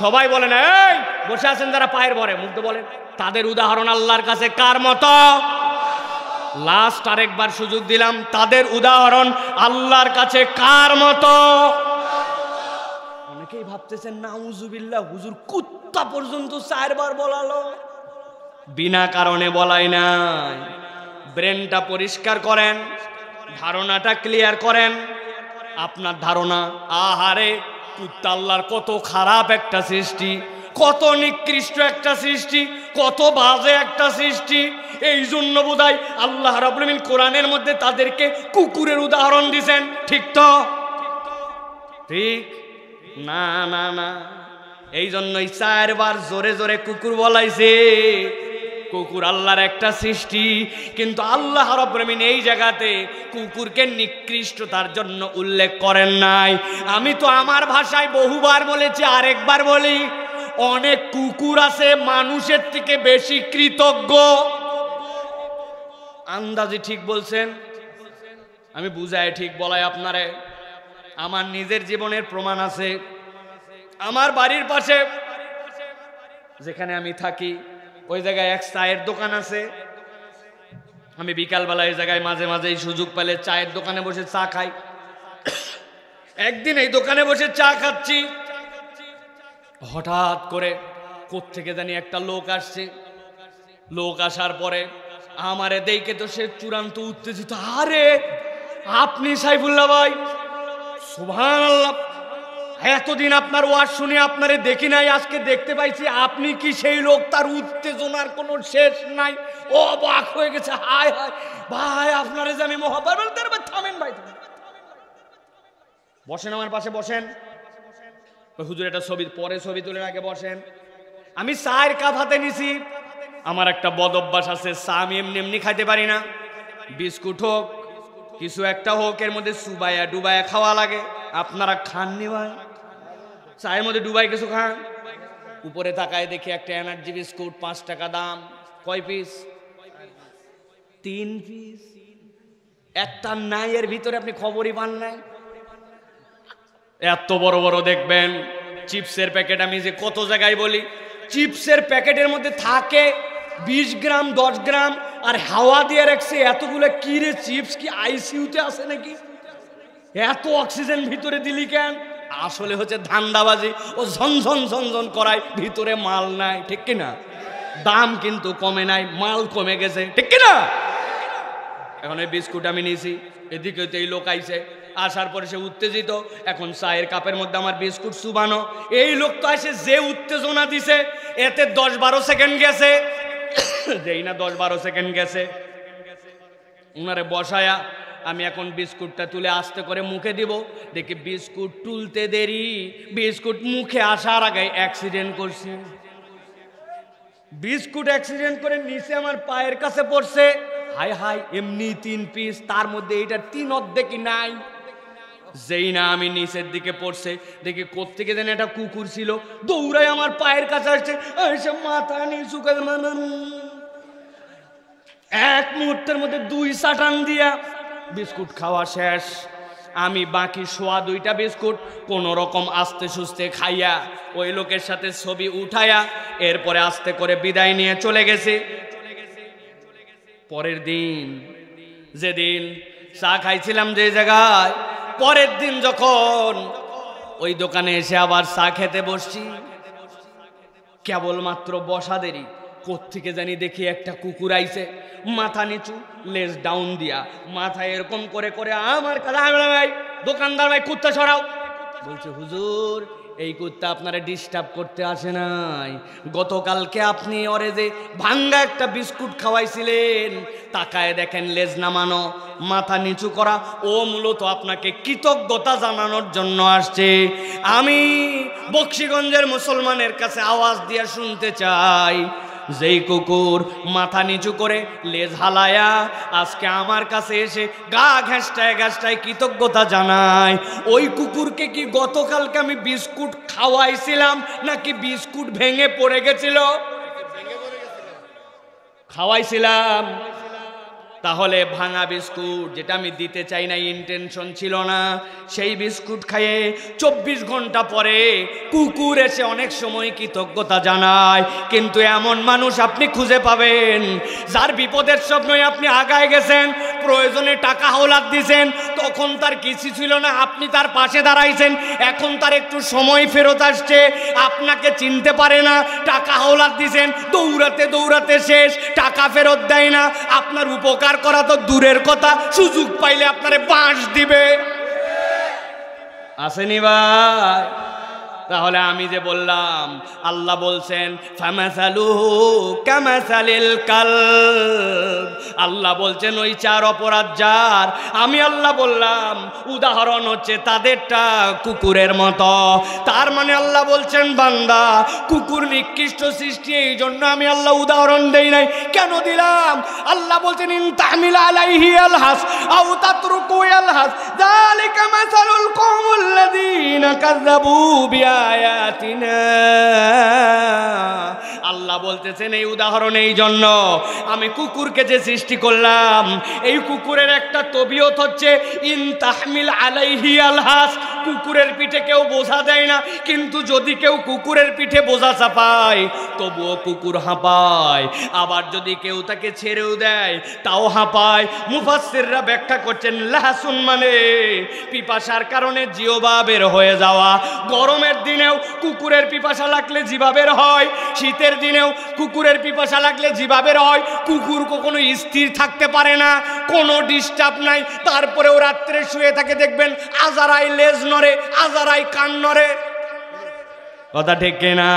সবাই বলেন, এই বসে আছেন যারা পায়ের ভরে মুগ্ধ বলেন, তাদের উদাহরণ আল্লাহর কাছে কার মতো? লাস্ট আরেকবার সুযোগ দিলাম, তাদের উদাহরণ আল্লাহর কাছে কার মতো? অনেকেই ভাবতেছেন নাউজুবিল্লাহ হুজুর কুত্তা পর্যন্ত 4 বার বলালো, বিনা কারণে বলাই নাই। ব্রেনটা পরিষ্কার করেন, ধারণাটা ক্লিয়ার করেন। আপনার ধারণা আহারে কুত্তা আল্লাহর কত খারাপ একটা সৃষ্টি, কত নিকৃষ্ট একটা সৃষ্টি, কত বাজে একটা সৃষ্টি, এই জন্য বোধহয় আল্লাহ রাব্বুল আমিন কোরআনের মধ্যে তাদেরকে কুকুরের উদাহরণ দিয়েছেন। ঠিক তো? ঠিক না? না না, এই জন্যই 4 বার জোরে জোরে কুকুর বলাইছে। কুকুর আল্লাহর একটা সৃষ্টি, কিন্তু আল্লাহ রাব্বুল আমিন এই জায়গাতে কুকুরকে নিকৃষ্টতার জন্য উল্লেখ করেন নাই। আমি তো আমার ভাষায় বহুবার বলেছি, আরেকবার বলি, অনেক কুকুর আছে মানুষের থেকে বেশি কৃতজ্ঞ। আন্দাজি ঠিক বলছেন, আমি বুঝাই ঠিক বলাই আপনারে। আমার নিজের জীবনের প্রমাণ আছে। আমার বাড়ির পাশে যেখানে আমি থাকি ওই জায়গায় এক চায়ের দোকান আছে। আমি বিকালবেলা এই জায়গায় মাঝে মাঝে সুযোগ পেলে চায়ের দোকানে বসে চা খাই। একদিন এই দোকানে বসে চা খাচ্ছি, হঠাৎ করে কোত্থেকে জানি একটা লোক আসছে। লোক আসার পরে আমারে দেখে তো সে চূড়ান্ত উত্তেজিত, আরে আপনি সাইফুল্লাহ ভাই, সুবহানাল্লাহ, এতদিন আপনার ওয়াজ শুনে আপনারে দেখি নাই, আজকে দেখতে পাইছি, আপনি কি সেই লোক? তার উত্তেজনার কোনো শেষ নাই, ও অবাক হয়ে গেছে। হায় হায় ভাই, আপনারে যে আমি মহব্বত বলতে, থামেন ভাই, বসেন আমার পাশে, বসেন। হুজুর এটা ছবি, পরে ছবি তুলে আগে বসেন। আমি চায়ের কাপ হাতে নিছি। আমার একটা বদ অভ্যাস আছে, চা আমি এমনি এমনি খাইতে পারি না। বিস্কুট হোক কিছু একটা হোক, এর মধ্যে চুবাইয়া ডুবাইয়া খাওয়া লাগে। আপনারা খাননি ভাই? চায়ের মধ্যে ডুবাই কিছু খান? উপরে তাকায় দেখি একটা এনার্জি বিস্কুট 5 টাকা দাম। কয় পিস? 3 পিস। একটা নাই, এর ভিতরে আপনি খবরই পান নাই। এত বড় বড় দেখবেন চিপসের প্যাকেট। আমি যে কত জায়গায় বলি, চিপসের প্যাকেটের মধ্যে থাকে 20 গ্রাম 10 গ্রাম, আর হাওয়া দিয়ে রাখছে এতগুলো। কি রে চিপস কি আইসিইউতে আছে নাকি? এত অক্সিজেন ভিতরে দিলি কেন? আসলে হচ্ছে ধান্দাবাজি, ও ঝনঝন ঝনঝন করায়, ভিতরে মাল নাই। ঠিক কিনা? দাম কিন্তু কমে নাই, মাল কমে গেছে। ঠিক কিনা? এখন এই বিস্কুট আমি নিয়েছি, এদিকে এই লোক আইছে, আসার পরে সে উত্তেজিত, এখন চায়ের কাপের মধ্যে আমার বিস্কুট চুবানো। এই লোক তো এসে যে উত্তেজনা দিছে এতে 10-12 সেকেন্ড গেছে, যেই না 10-12 সেকেন্ড গেছে উনারে বসায়া আমি এখন বিস্কুটটা তুলে আস্তে করে মুখে দিব, দেখি বিস্কুট তুলতে দেরি, বিস্কুট মুখে আসার আগে অ্যাক্সিডেন্ট করছে। বিস্কুট অ্যাক্সিডেন্ট করে নিচে আমার পায়ের কাছে পড়ছে। হাই হাই, এমনি 3 পিস, তার মধ্যে এটা 3 অর্ধেকই নাই। যেই না আমি নিচের দিকে পড়ছে দেখি কোত্থেকে যেন একটা কুকুর ছিল, দৌড়াই আমার পায়ের কাছে আসছে, এসে মাথা নিচু করে এক মুহূর্তের মধ্যে 2 চাটান দিয়া বিস্কুট খাওয়া শেষ। আমি বাকি সোয়া 2টা বিস্কুট কোন রকম আস্তে সুস্তে খাইয়া ওই লোকের সাথে ছবি উঠাইয়া এরপরে আস্তে করে বিদায় নিয়ে চলে গেছে। পরের দিন যেদিন চা খাইছিলাম যে জায়গায়, পরের দিন যখন ওই দোকানে এসে আবার চা খেতে বসছি, কেবলমাত্র বসা দেরি কোত্থেকে জানি দেখি একটা কুকুর আইছে, মাথা নিচু, লেজ ডাউন দিয়া, মাথা এরকম করে করে আমার কাছে, ভাই দোকানদার ভাই কুত্তা সরাও। বলছে হুজুর এই কুত্তা আপনারা ডিস্টার্ব করতে আসে নাই, গতকালকে আপনি ওরে যে ভাঙ্গা একটা বিস্কুট খাওয়াইছিলেন, তাকায় দেখেন লেজ নামানো, মাথা নিচু করা, ও মূলত আপনাকে কৃতজ্ঞতা জানানোর জন্য আসছে। আমি বক্সিগঞ্জের মুসলমানের কাছে আওয়াজ দিয়ে শুনতে চাই, যেই কুকুর মাথা নিচু করে লেজ হালায়া আজকে আমার কাছে এসে গা ঘেঁষটায় ঘেঁষটায় কৃতজ্ঞতা জানায়, ওই কুকুরকে কি গতকালকে আমি বিস্কুট খাওয়াইছিলাম নাকি বিস্কুট ভেঙে পড়ে গেছিল? খাওয়াইছিলাম। তাহলে ভাঙা বিস্কুট, যেটা আমি দিতে চাই না, ইন্টেনশন ছিল না, সেই বিস্কুট খাইয়ে 24 ঘন্টা পরে কুকুর এসে অনেক সময় কৃতজ্ঞতা জানায়। কিন্তু এমন মানুষ আপনি খুঁজে পাবেন যার বিপদের সময় আপনি আগায় গেছেন, প্রয়োজনে টাকা হাওলাত দিয়েছেন, তখন তার কিছু ছিল না, আপনি তার পাশে দাঁড়াইছেন, এখন তার একটু সময় ফেরত আসছে, আপনাকে চিনতে পারে না, টাকা হাওলাত দিয়েছেন, দৌড়াতে দৌড়াতে শেষ, টাকা ফেরত দেয় না, আপনার উপকার করা তো দূরের কথা, সুযোগ পাইলে আপনারে বাঁশ দিবে। আসেনি ভাই? তাহলে আমি যে বললাম, আল্লাহ বলছেন ফামাসালুহু কামাসালিল কালব, আল্লাহ বলছেন ওই 4 অপরাধ যার, আমি আল্লাহ বললাম উদাহরণ হচ্ছে তাদেরটা কুকুরের মতো। তার মানে আল্লাহ বলছেন বান্দা কুকুর নিকৃষ্ট সৃষ্টি, এই জন্য আমি আল্লাহ উদাহরণ দেই নাই। কেন দিলাম? আল্লাহ বলছেন ইন তাহমিল আলাইহি আলহাস আও তাতরুকু আলহাস যালিকা মাসালুল কওমিল্লাযিনা কাযাবু বিআয়াতিনা। আল্লাহ বলতেছেন এই উদাহরণ এই জন্য আমি কুকুরকে যে সৃষ্টি করলাম, এই কুকুরের একটা তবিয়ত হচ্ছে ইন তাহমিল আলাইহি আলহাস, কুকুরের পিঠে কেউ বোঝা দেয় না, কিন্তু যদি কেউ কুকুরের পিঠে বোঝা চাপায় তবুও কুকুর হাঁপায়, আবার যদি কেউ তাকে ছেড়েও দেয় তাও হাঁপায়। মুফাসসিররা ব্যাখ্যা করছেন লাহসুন মানে পিপাসার কারণে জিহ্বা বের হয়ে যাওয়া। গরমের দিনেও কুকুরের পিপাসা লাগলে জিহ্বা বের হয়, শীতের দিনেও কুকুরের পিপাসা লাগলে জিহ্বা বের হয়। কুকুর কখনো স্থির থাকতে পারে না, কোনো ডিস্টার্ব নাই, তারপরেও রাত্রে শুয়ে থাকে দেখবেন আজারাই লেজ নড়ে, আজারাই কান নড়ে। কথা ঠিক কিনা?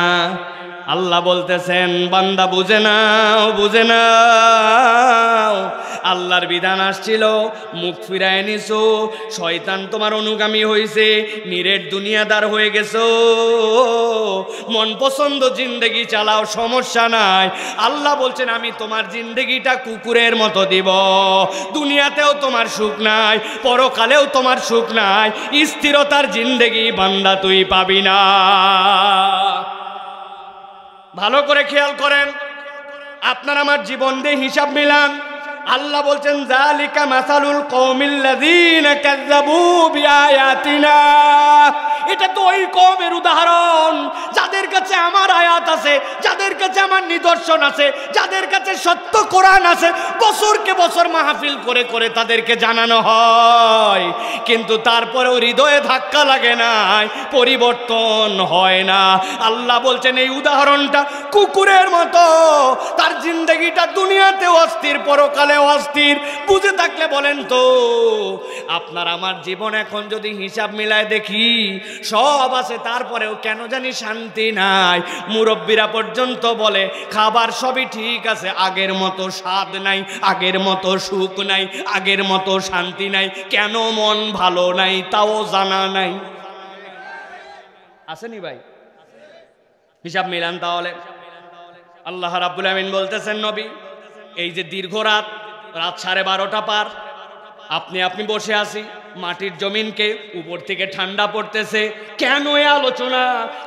আল্লাহ বলতেছেন বান্দা বুঝে নাও, বুঝে নাও, আল্লাহর বিধান আসছিল, মুখ ফিরায় নিছো, শয়তান তোমার অনুগামী হয়েছে, নিরেট দুনিয়াদার হয়ে গেছো, মন পছন্দ জিন্দেগি চালাও, সমস্যা নাই। আল্লাহ বলছেন আমি তোমার জিন্দেগিটা কুকুরের মতো দিব, দুনিয়াতেও তোমার সুখ নাই, পরকালেও তোমার সুখ নাই, স্থিরতার জিন্দেগি বান্দা তুই পাবি না। ভালো করে খেয়াল করেন, আপনার আমার জীবন দিয়ে হিসাব মিলান। আল্লাহ বলছেন যালিকা মাসালুল কওমিল্লাযিনা কাযাবু বিআয়াতিনা, এটা তো ওই কওমের উদাহরণ যাদের কাছে আমার আয়াত আছে, যাদের কাছে আমার নিদর্শন আছে, যাদের কাছে কাছে সত্য কোরআন আছে, বছরকে বছর মাহফিল করে করে তাদেরকে জানানো হয়, কিন্তু তারপরেও হৃদয়ে ধাক্কা লাগে না, পরিবর্তন হয় না। আল্লাহ বলছেন এই উদাহরণটা কুকুরের মতো, তার জিন্দগিটা দুনিয়াতে অস্থির, পরকালে অস্থির। বুঝে থাকলে বলেন তো, আপনার আমার জীবন এখন যদি হিসাব মিলায় দেখি সব আছে, তারপরেও কেন জানি শান্তি নাই। মুরব্বীরা পর্যন্ত বলে খাবার সবই ঠিক আছে, আগের মতো স্বাদ নাই, আগের মতো সুখ নাই, আগের মতো শান্তি নাই। কেন মন ভালো নাই তাও জানা নাই। আসেনি ভাই? হিসাব মিলান তাহলে। আল্লাহ রাব্বুল আমিন বলতেছেন নবী, এই যে দীর্ঘ রাত 12:30 পার, আপনি বসে আছি, মাটির জমিনকে উপর থেকে ঠান্ডা পড়তেছে। কেন এই আলোচনা,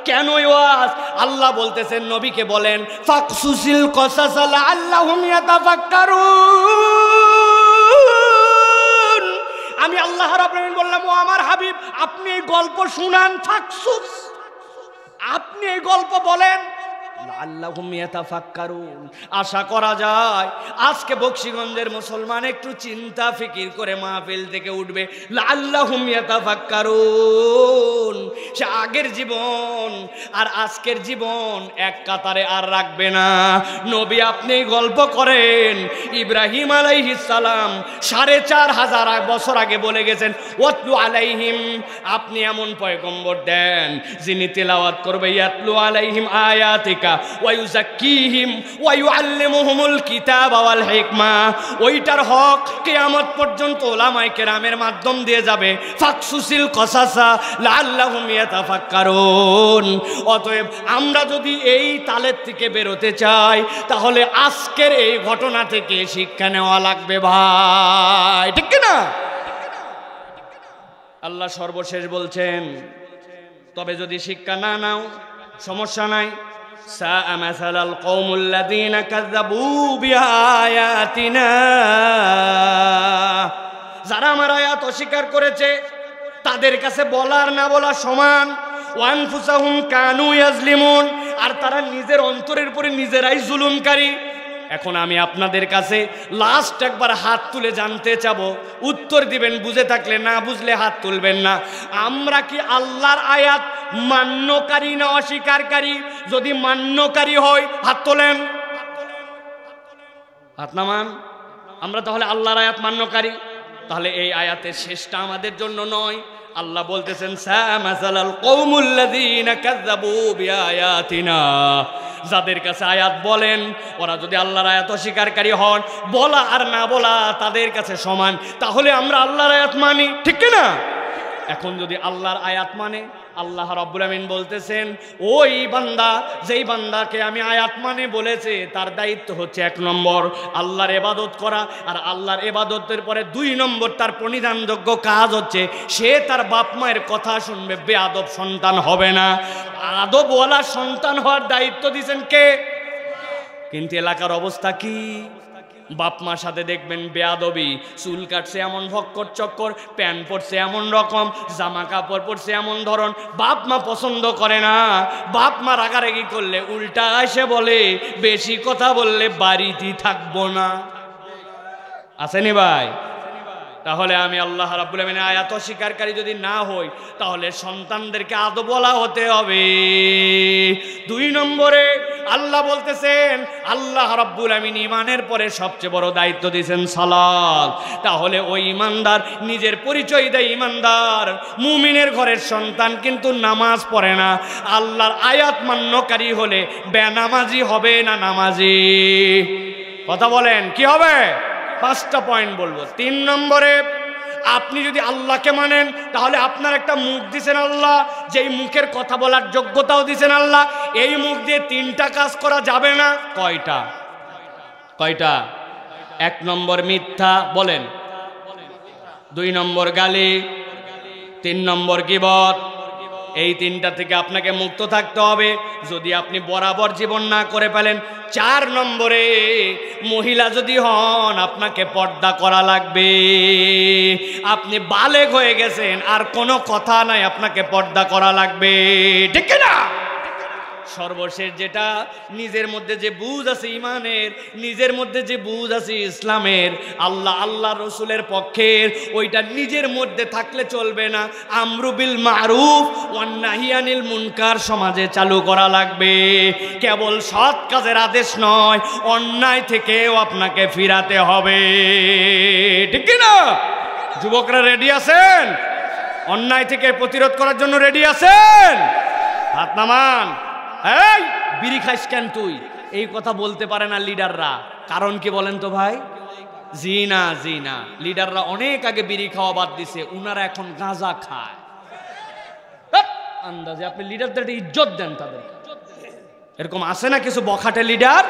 কেন এই ওয়াজ? আল্লাহ বলতেছেন নবীকে বলেন ফাকসুসিল কসাস লাআল্লাহুম ইয়াতাফাক্কারুন। আমি আল্লাহ রাব্বুল আমিন বললাম, ও আমার হাবিব, আপনি এই গল্প শুনান। ফাকসুস, আপনি এই গল্প বলেন। লাআল্লাহুম ইয়াতাফাক্কারুন, আশা করা যায় আজকে বকশীগঞ্জের মুসলমান একটু চিন্তা ফিকির করে মাহফিল থেকে উঠবে। লাআল্লাহুম ইয়াতাফাক্কারুন, সে আগের জীবন আর আজকের জীবন এক কাতারে আর রাখবে না। নবী আপনি গল্প করেন, ইব্রাহিম আলাইহিস সালাম 4500 বছর আগে বলে গেছেন ওয়াতলু আলাইহিম, আপনি এমন পয়গম্বর দেন যিনি তেলাওয়াত করবে ইয়াতলু আলাইহিম আয়াতিকা ওয়া ইউযাক্কিহিম ওয়া ইউআল্লিমুহুমুল কিতাবা ওয়াল হিকমা। ওইটার হক কিয়ামত পর্যন্ত উলামায়ে কেরামের মাধ্যম দিয়ে যাবে। ফাকসুসিল কসাসা লাআল্লাহুম ইয়াতাফাক্কারুন। অতএব আমরা যদি এই তালের থেকে বেরোতে চাই, তাহলে আজকের এই ঘটনা থেকে শিক্ষা নেওয়া লাগবে ভাই, ঠিক না? আল্লাহ সর্বশেষ বলছেন, তবে যদি শিক্ষা না নাও সমস্যা নাই। সাআ মাসালাল কওমুল্লাযীনা কাযযাবু বিআয়াতিনা, যারা আমার আয়াত অস্বীকার করেছে তাদের কাছে বলার না বলা সমান। ওয়ানফুসাহুম কানু ইয়াজলিমুন, আর তারা নিজের অন্তরের উপরে নিজেরাই জুলুমকারী। এখন আমি আপনাদের কাছে লাস্ট একবার হাত তুলে জানতে চাবো, উত্তর দিবেন বুঝে থাকলে, না বুঝলে হাত তুলবেন না। আমরা কি আল্লাহর আয়াত মান্যকারী না অস্বীকারী? যদি মান্যকারী হই হাত তোলেন, হাত নামান। আমরা তাহলে আল্লাহর আয়াত মান্যকারী। তাহলে এই আয়াতের শেষটা আমাদের জন্য নয়। আল্লাহ বলতেছেন সাআ মাসালাল কওমুল্লাযীনা কাযযাবু বিআয়াতিনা, যাদের কাছে আয়াত বলেন ওরা যদি আল্লাহর আয়াত অস্বীকারী হন, বলা আর না বলা তাদের কাছে সমান। তাহলে আমরা আল্লাহর আয়াত মানি, ঠিক না? এখন যদি আল্লাহর আয়াত মানে, আল্লাহ রাব্বুল আমিন বলতেছেন ওই বান্দা, যেই বান্দাকে আমি আয়াত মানে বলেছে, তার দায়িত্ব হচ্ছে 1 নম্বর আল্লাহর ইবাদত করা, আর আল্লাহর ইবাদতের পরে 2 নম্বর তার পরিধানযোগ্য কাজ হচ্ছে সে তার বাপ মায়ের কথা শুনবে, বেয়াদব সন্তান হবে না। আদবওয়ালা সন্তান হওয়ার দায়িত্ব দিয়েছেন কে? কিন্তু এলাকার অবস্থা কি? বাপ মার সাথে দেখবেন বেয়াদবি, চুল কাটছে এমন ভক্কর চক্কর, প্যান্ট পরছে এমন রকম, জামা কাপড় পরছে এমন ধরন, বাপ মা পছন্দ করে না। বাপ মা রাগারাগি করলে উল্টা এসে বলে বেশি কথা বললে বাড়িতেই থাকবো না। আসেনি ভাই? তাহলে আমি আল্লাহ রাব্বুল আমিনের আয়াত অস্বীকারী যদি না হই, তাহলে সন্তানদেরকে আদবওয়ালা হতে হবে। 2 নম্বরে আল্লাহ বলতেছেন, আল্লাহ রাব্বুল আমিন ঈমানের পরে সবচেয়ে বড় দায়িত্ব দিয়েছেন সালাত। তাহলে ওই ঈমানদার নিজের পরিচয় দেয় ঈমানদার, মুমিনের ঘরের সন্তান, কিন্তু নামাজ পড়ে না। আল্লাহর আয়াত মান্যকারী হলে বেনামাজি হবে না নামাজি? কথা বলেন, কি হবে? 5টা পয়েন্ট বলবো। 3 নম্বরে, আপনি যদি আল্লাহকে মানেন, তাহলে আপনার একটা মুখ দিয়েছেন আল্লাহ, যেই মুখের কথা বলার যোগ্যতাও দিয়েছেন আল্লাহ। এই মুখ দিয়ে 3টা কাজ করা যাবে না। কয়টা? 1 নম্বর মিথ্যা, বলেন। 2 নম্বর গালি, 3 নম্বর গীবত। এই 3টা থেকে আপনাকে মুক্ত থাকতে হবে যদি আপনি বরাবর জীবন না করে ফেলেন। 4 নম্বরে, মহিলা যদি হন আপনাকে পর্দা করা লাগবে। আপনি বালেগ হয়ে গেছেন, আর কোনো কথা নাই, আপনাকে পর্দা করা লাগবে, ঠিক না? সর্বশেষ যেটা, নিজের মধ্যে যে বুঝ আছে ইমানের, নিজের মধ্যে যে বুঝ আছে ইসলামের, আল্লাহ রসুলের পক্ষের, ওইটা নিজের মধ্যে থাকলে চলবে না। আমরু বিল মারুফ ওয়ান নাহি আনিল মুনকার সমাজে চালু করা লাগবে। কেবল সৎ কাজের আদেশ নয়, অন্যায় থেকেও আপনাকে ফিরাতে হবে, ঠিক কি না? যুবকরা রেডি আছেন? অন্যায় থেকে প্রতিরোধ করার জন্য রেডি আছেন? হাত নামান। এই বিড়ি খাইস কেন তুই? এই কথা বলতে পারে না লিডাররা। কারণ কি বলেন তো ভাই? জি না, লিডাররা অনেক আগে বিড়ি খাওয়া বাদ দিছে, উনারা এখন গাঁজা খায়। আন্দাজে আপনি লিডারদের ইজ্জত দেন তাদের। এরকম আছে না কিছু বখাটে লিডার?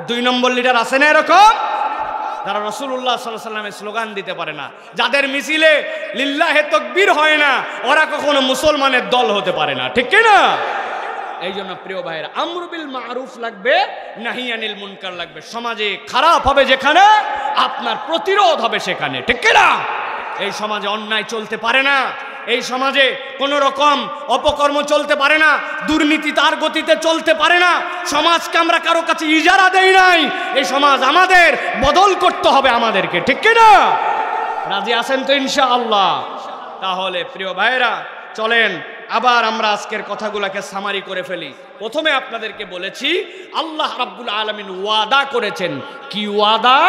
2 নম্বর লিডার আছে না এরকম, যারা রাসূলুল্লাহ সাল্লাল্লাহু আলাইহি ওয়াসাল্লামের স্লোগান দিতে পারে না, যাদের মিছিলে লিল্লাহে তাকবীর হয় না, ওরা কখনো মুসলমানের দল হতে পারে না, ঠিক কি না? এই জন্য প্রিয় ভাইয়েরা, আমরু বিল মারুফ লাগবে, নাহি আনিল মুনকার লাগবে। সমাজে খারাপ হবে যেখানে, আপনার প্রতিরোধ হবে সেখানে, ঠিক কি না? এই সমাজে অন্যায় চলতে পারে না, এই সমাজে কোনো রকম অপকর্ম চলতে পারে না, দুর্নীতি তার গতিতে চলতে পারে না। সমাজকে আমরা কারো কাছে ইজারা দেই নাই, এই সমাজ আমাদের বদল করতে হবে আমাদেরকে, ঠিক কি না? রাজি আছেন তো ইনশাআল্লাহ? তাহলে প্রিয় ভাইরা চলেন আবার আমরা আজকের কথাগুলোকে সামারি করে ফেলি। প্রথমে আপনাদেরকে বলেছি আল্লাহ রাব্বুল আলামিন ওয়াদা করেছেন। কি ওয়াদা?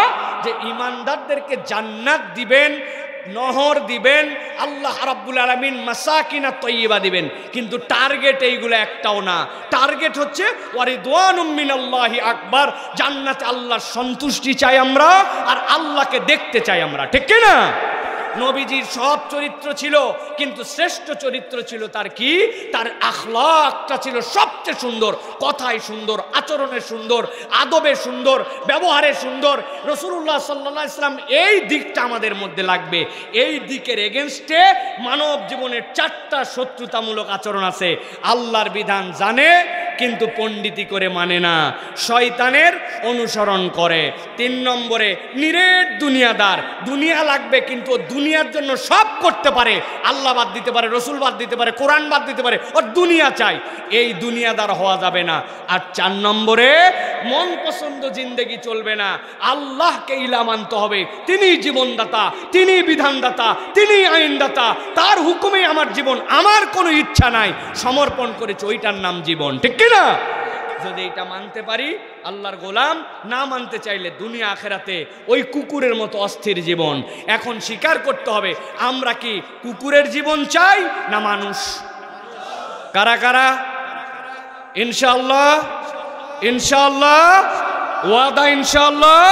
যে ঈমানদারদেরকে জান্নাত দিবেন, নহর দিবেন, আল্লাহ রাব্বুল আলামিন মাসাকিনা তয়্যিবা দিবেন। কিন্তু টার্গেট এইগুলো একটাও না। টার্গেট হচ্ছে ওয়ারিদওয়ানুম মিনাল্লাহি আকবার, জান্নাতে আল্লাহর সন্তুষ্টি চাই আমরা, আর আল্লাহকে দেখতে চাই আমরা, ঠিক কি না? নবীজির সব চরিত্র ছিল, কিন্তু শ্রেষ্ঠ চরিত্র ছিল তার কি? তার আখলাকটা ছিল সবচেয়ে সুন্দর। কথায় সুন্দর, আচরণে সুন্দর, আদবে সুন্দর, ব্যবহারে সুন্দর। রাসূলুল্লাহ সাল্লাল্লাহু আলাইহি ওয়াসাল্লাম এই দিকটা আমাদের মধ্যে লাগবে। এই দিকের এগেনস্টে মানব জীবনের 4টা শত্রুতামূলক আচরণ আছে। আল্লাহর বিধান জানে কিন্তু পণ্ডিতি করে মানে না, শয়তানের অনুসরণ করে। 3 নম্বরে নিরেট দুনিয়াদার, দুনিয়া লাগবে কিন্তু দুনিয়ার জন্য সব করতে পারে, আল্লাহ বাদ দিতে পারে, রসুল বাদ দিতে পারে, কোরআন বাদ দিতে পারে, ওর দুনিয়া চাই, এই দুনিয়াদার হওয়া যাবে না। আর 4 নম্বরে মন পছন্দ জিন্দেগি চলবে না, আল্লাহকে ইলা মানতে হবে। তিনি জীবনদাতা, তিনি বিধানদাতা, তিনি আইনদাতা, তার হুকুমে আমার জীবন, আমার কোনো ইচ্ছা নাই, সমর্পণ করেছে, ওইটার নাম জীবন, ঠিক কিনা? যদি এটা মানতে পারি আল্লাহর গোলাম, না মানতে চাইলে দুনিয়া আখেরাতে ওই কুকুরের মতো অস্থির জীবন। এখন স্বীকার করতে হবে আমরা কি কুকুরের জীবন চাই না মানুষ? কারা কারা? ইনশাআল্লাহ, ইনশাআল্লাহ, ওয়াদা ইনশাআল্লাহ।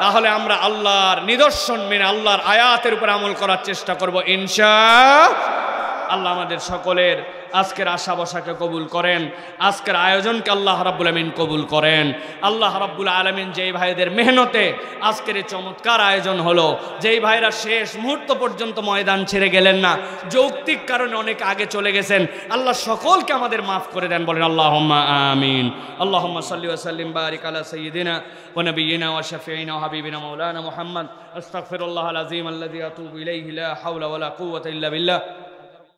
তাহলে আমরা আল্লাহর নিদর্শন মেনে আল্লাহর আয়াতের উপর আমল করার চেষ্টা করব ইনশাআল্লাহ। আমাদের সকলের আজকের আশা বসাকে কবুল করেন, আজকের আয়োজনকে আল্লাহ রাব্বুল আলামিন কবুল করেন। আল্লাহ রাব্বুল আলামিন যেই ভাইদের মেহনতে আজকের এই চমৎকার আয়োজন হলো, যেই ভাইরা শেষ মুহূর্ত পর্যন্ত ময়দান ছেড়ে গেলেন না, যৌক্তিক কারণে অনেক আগে চলে গেছেন, আল্লাহ সকলকে আমাদের মাফ করে দেন, বলেন আল্লাহুম্মা আমিন। আল্লাহুম্মা সাল্লি ওয়া সাল্লিম বারিক আলা সাইয়্যিদিনা ওয়া নাবিয়্যিনা ওয়া শাফিঈনা ওয়া হাবিবিনা মাওলানা মুহাম্মদ। আস্তাগফিরুল্লাহাল আযীম আল্লাযী আতুবু ইলাইহি লা হাওলা ওয়া লা কুওয়াতা ইল্লা বিল্লাহ।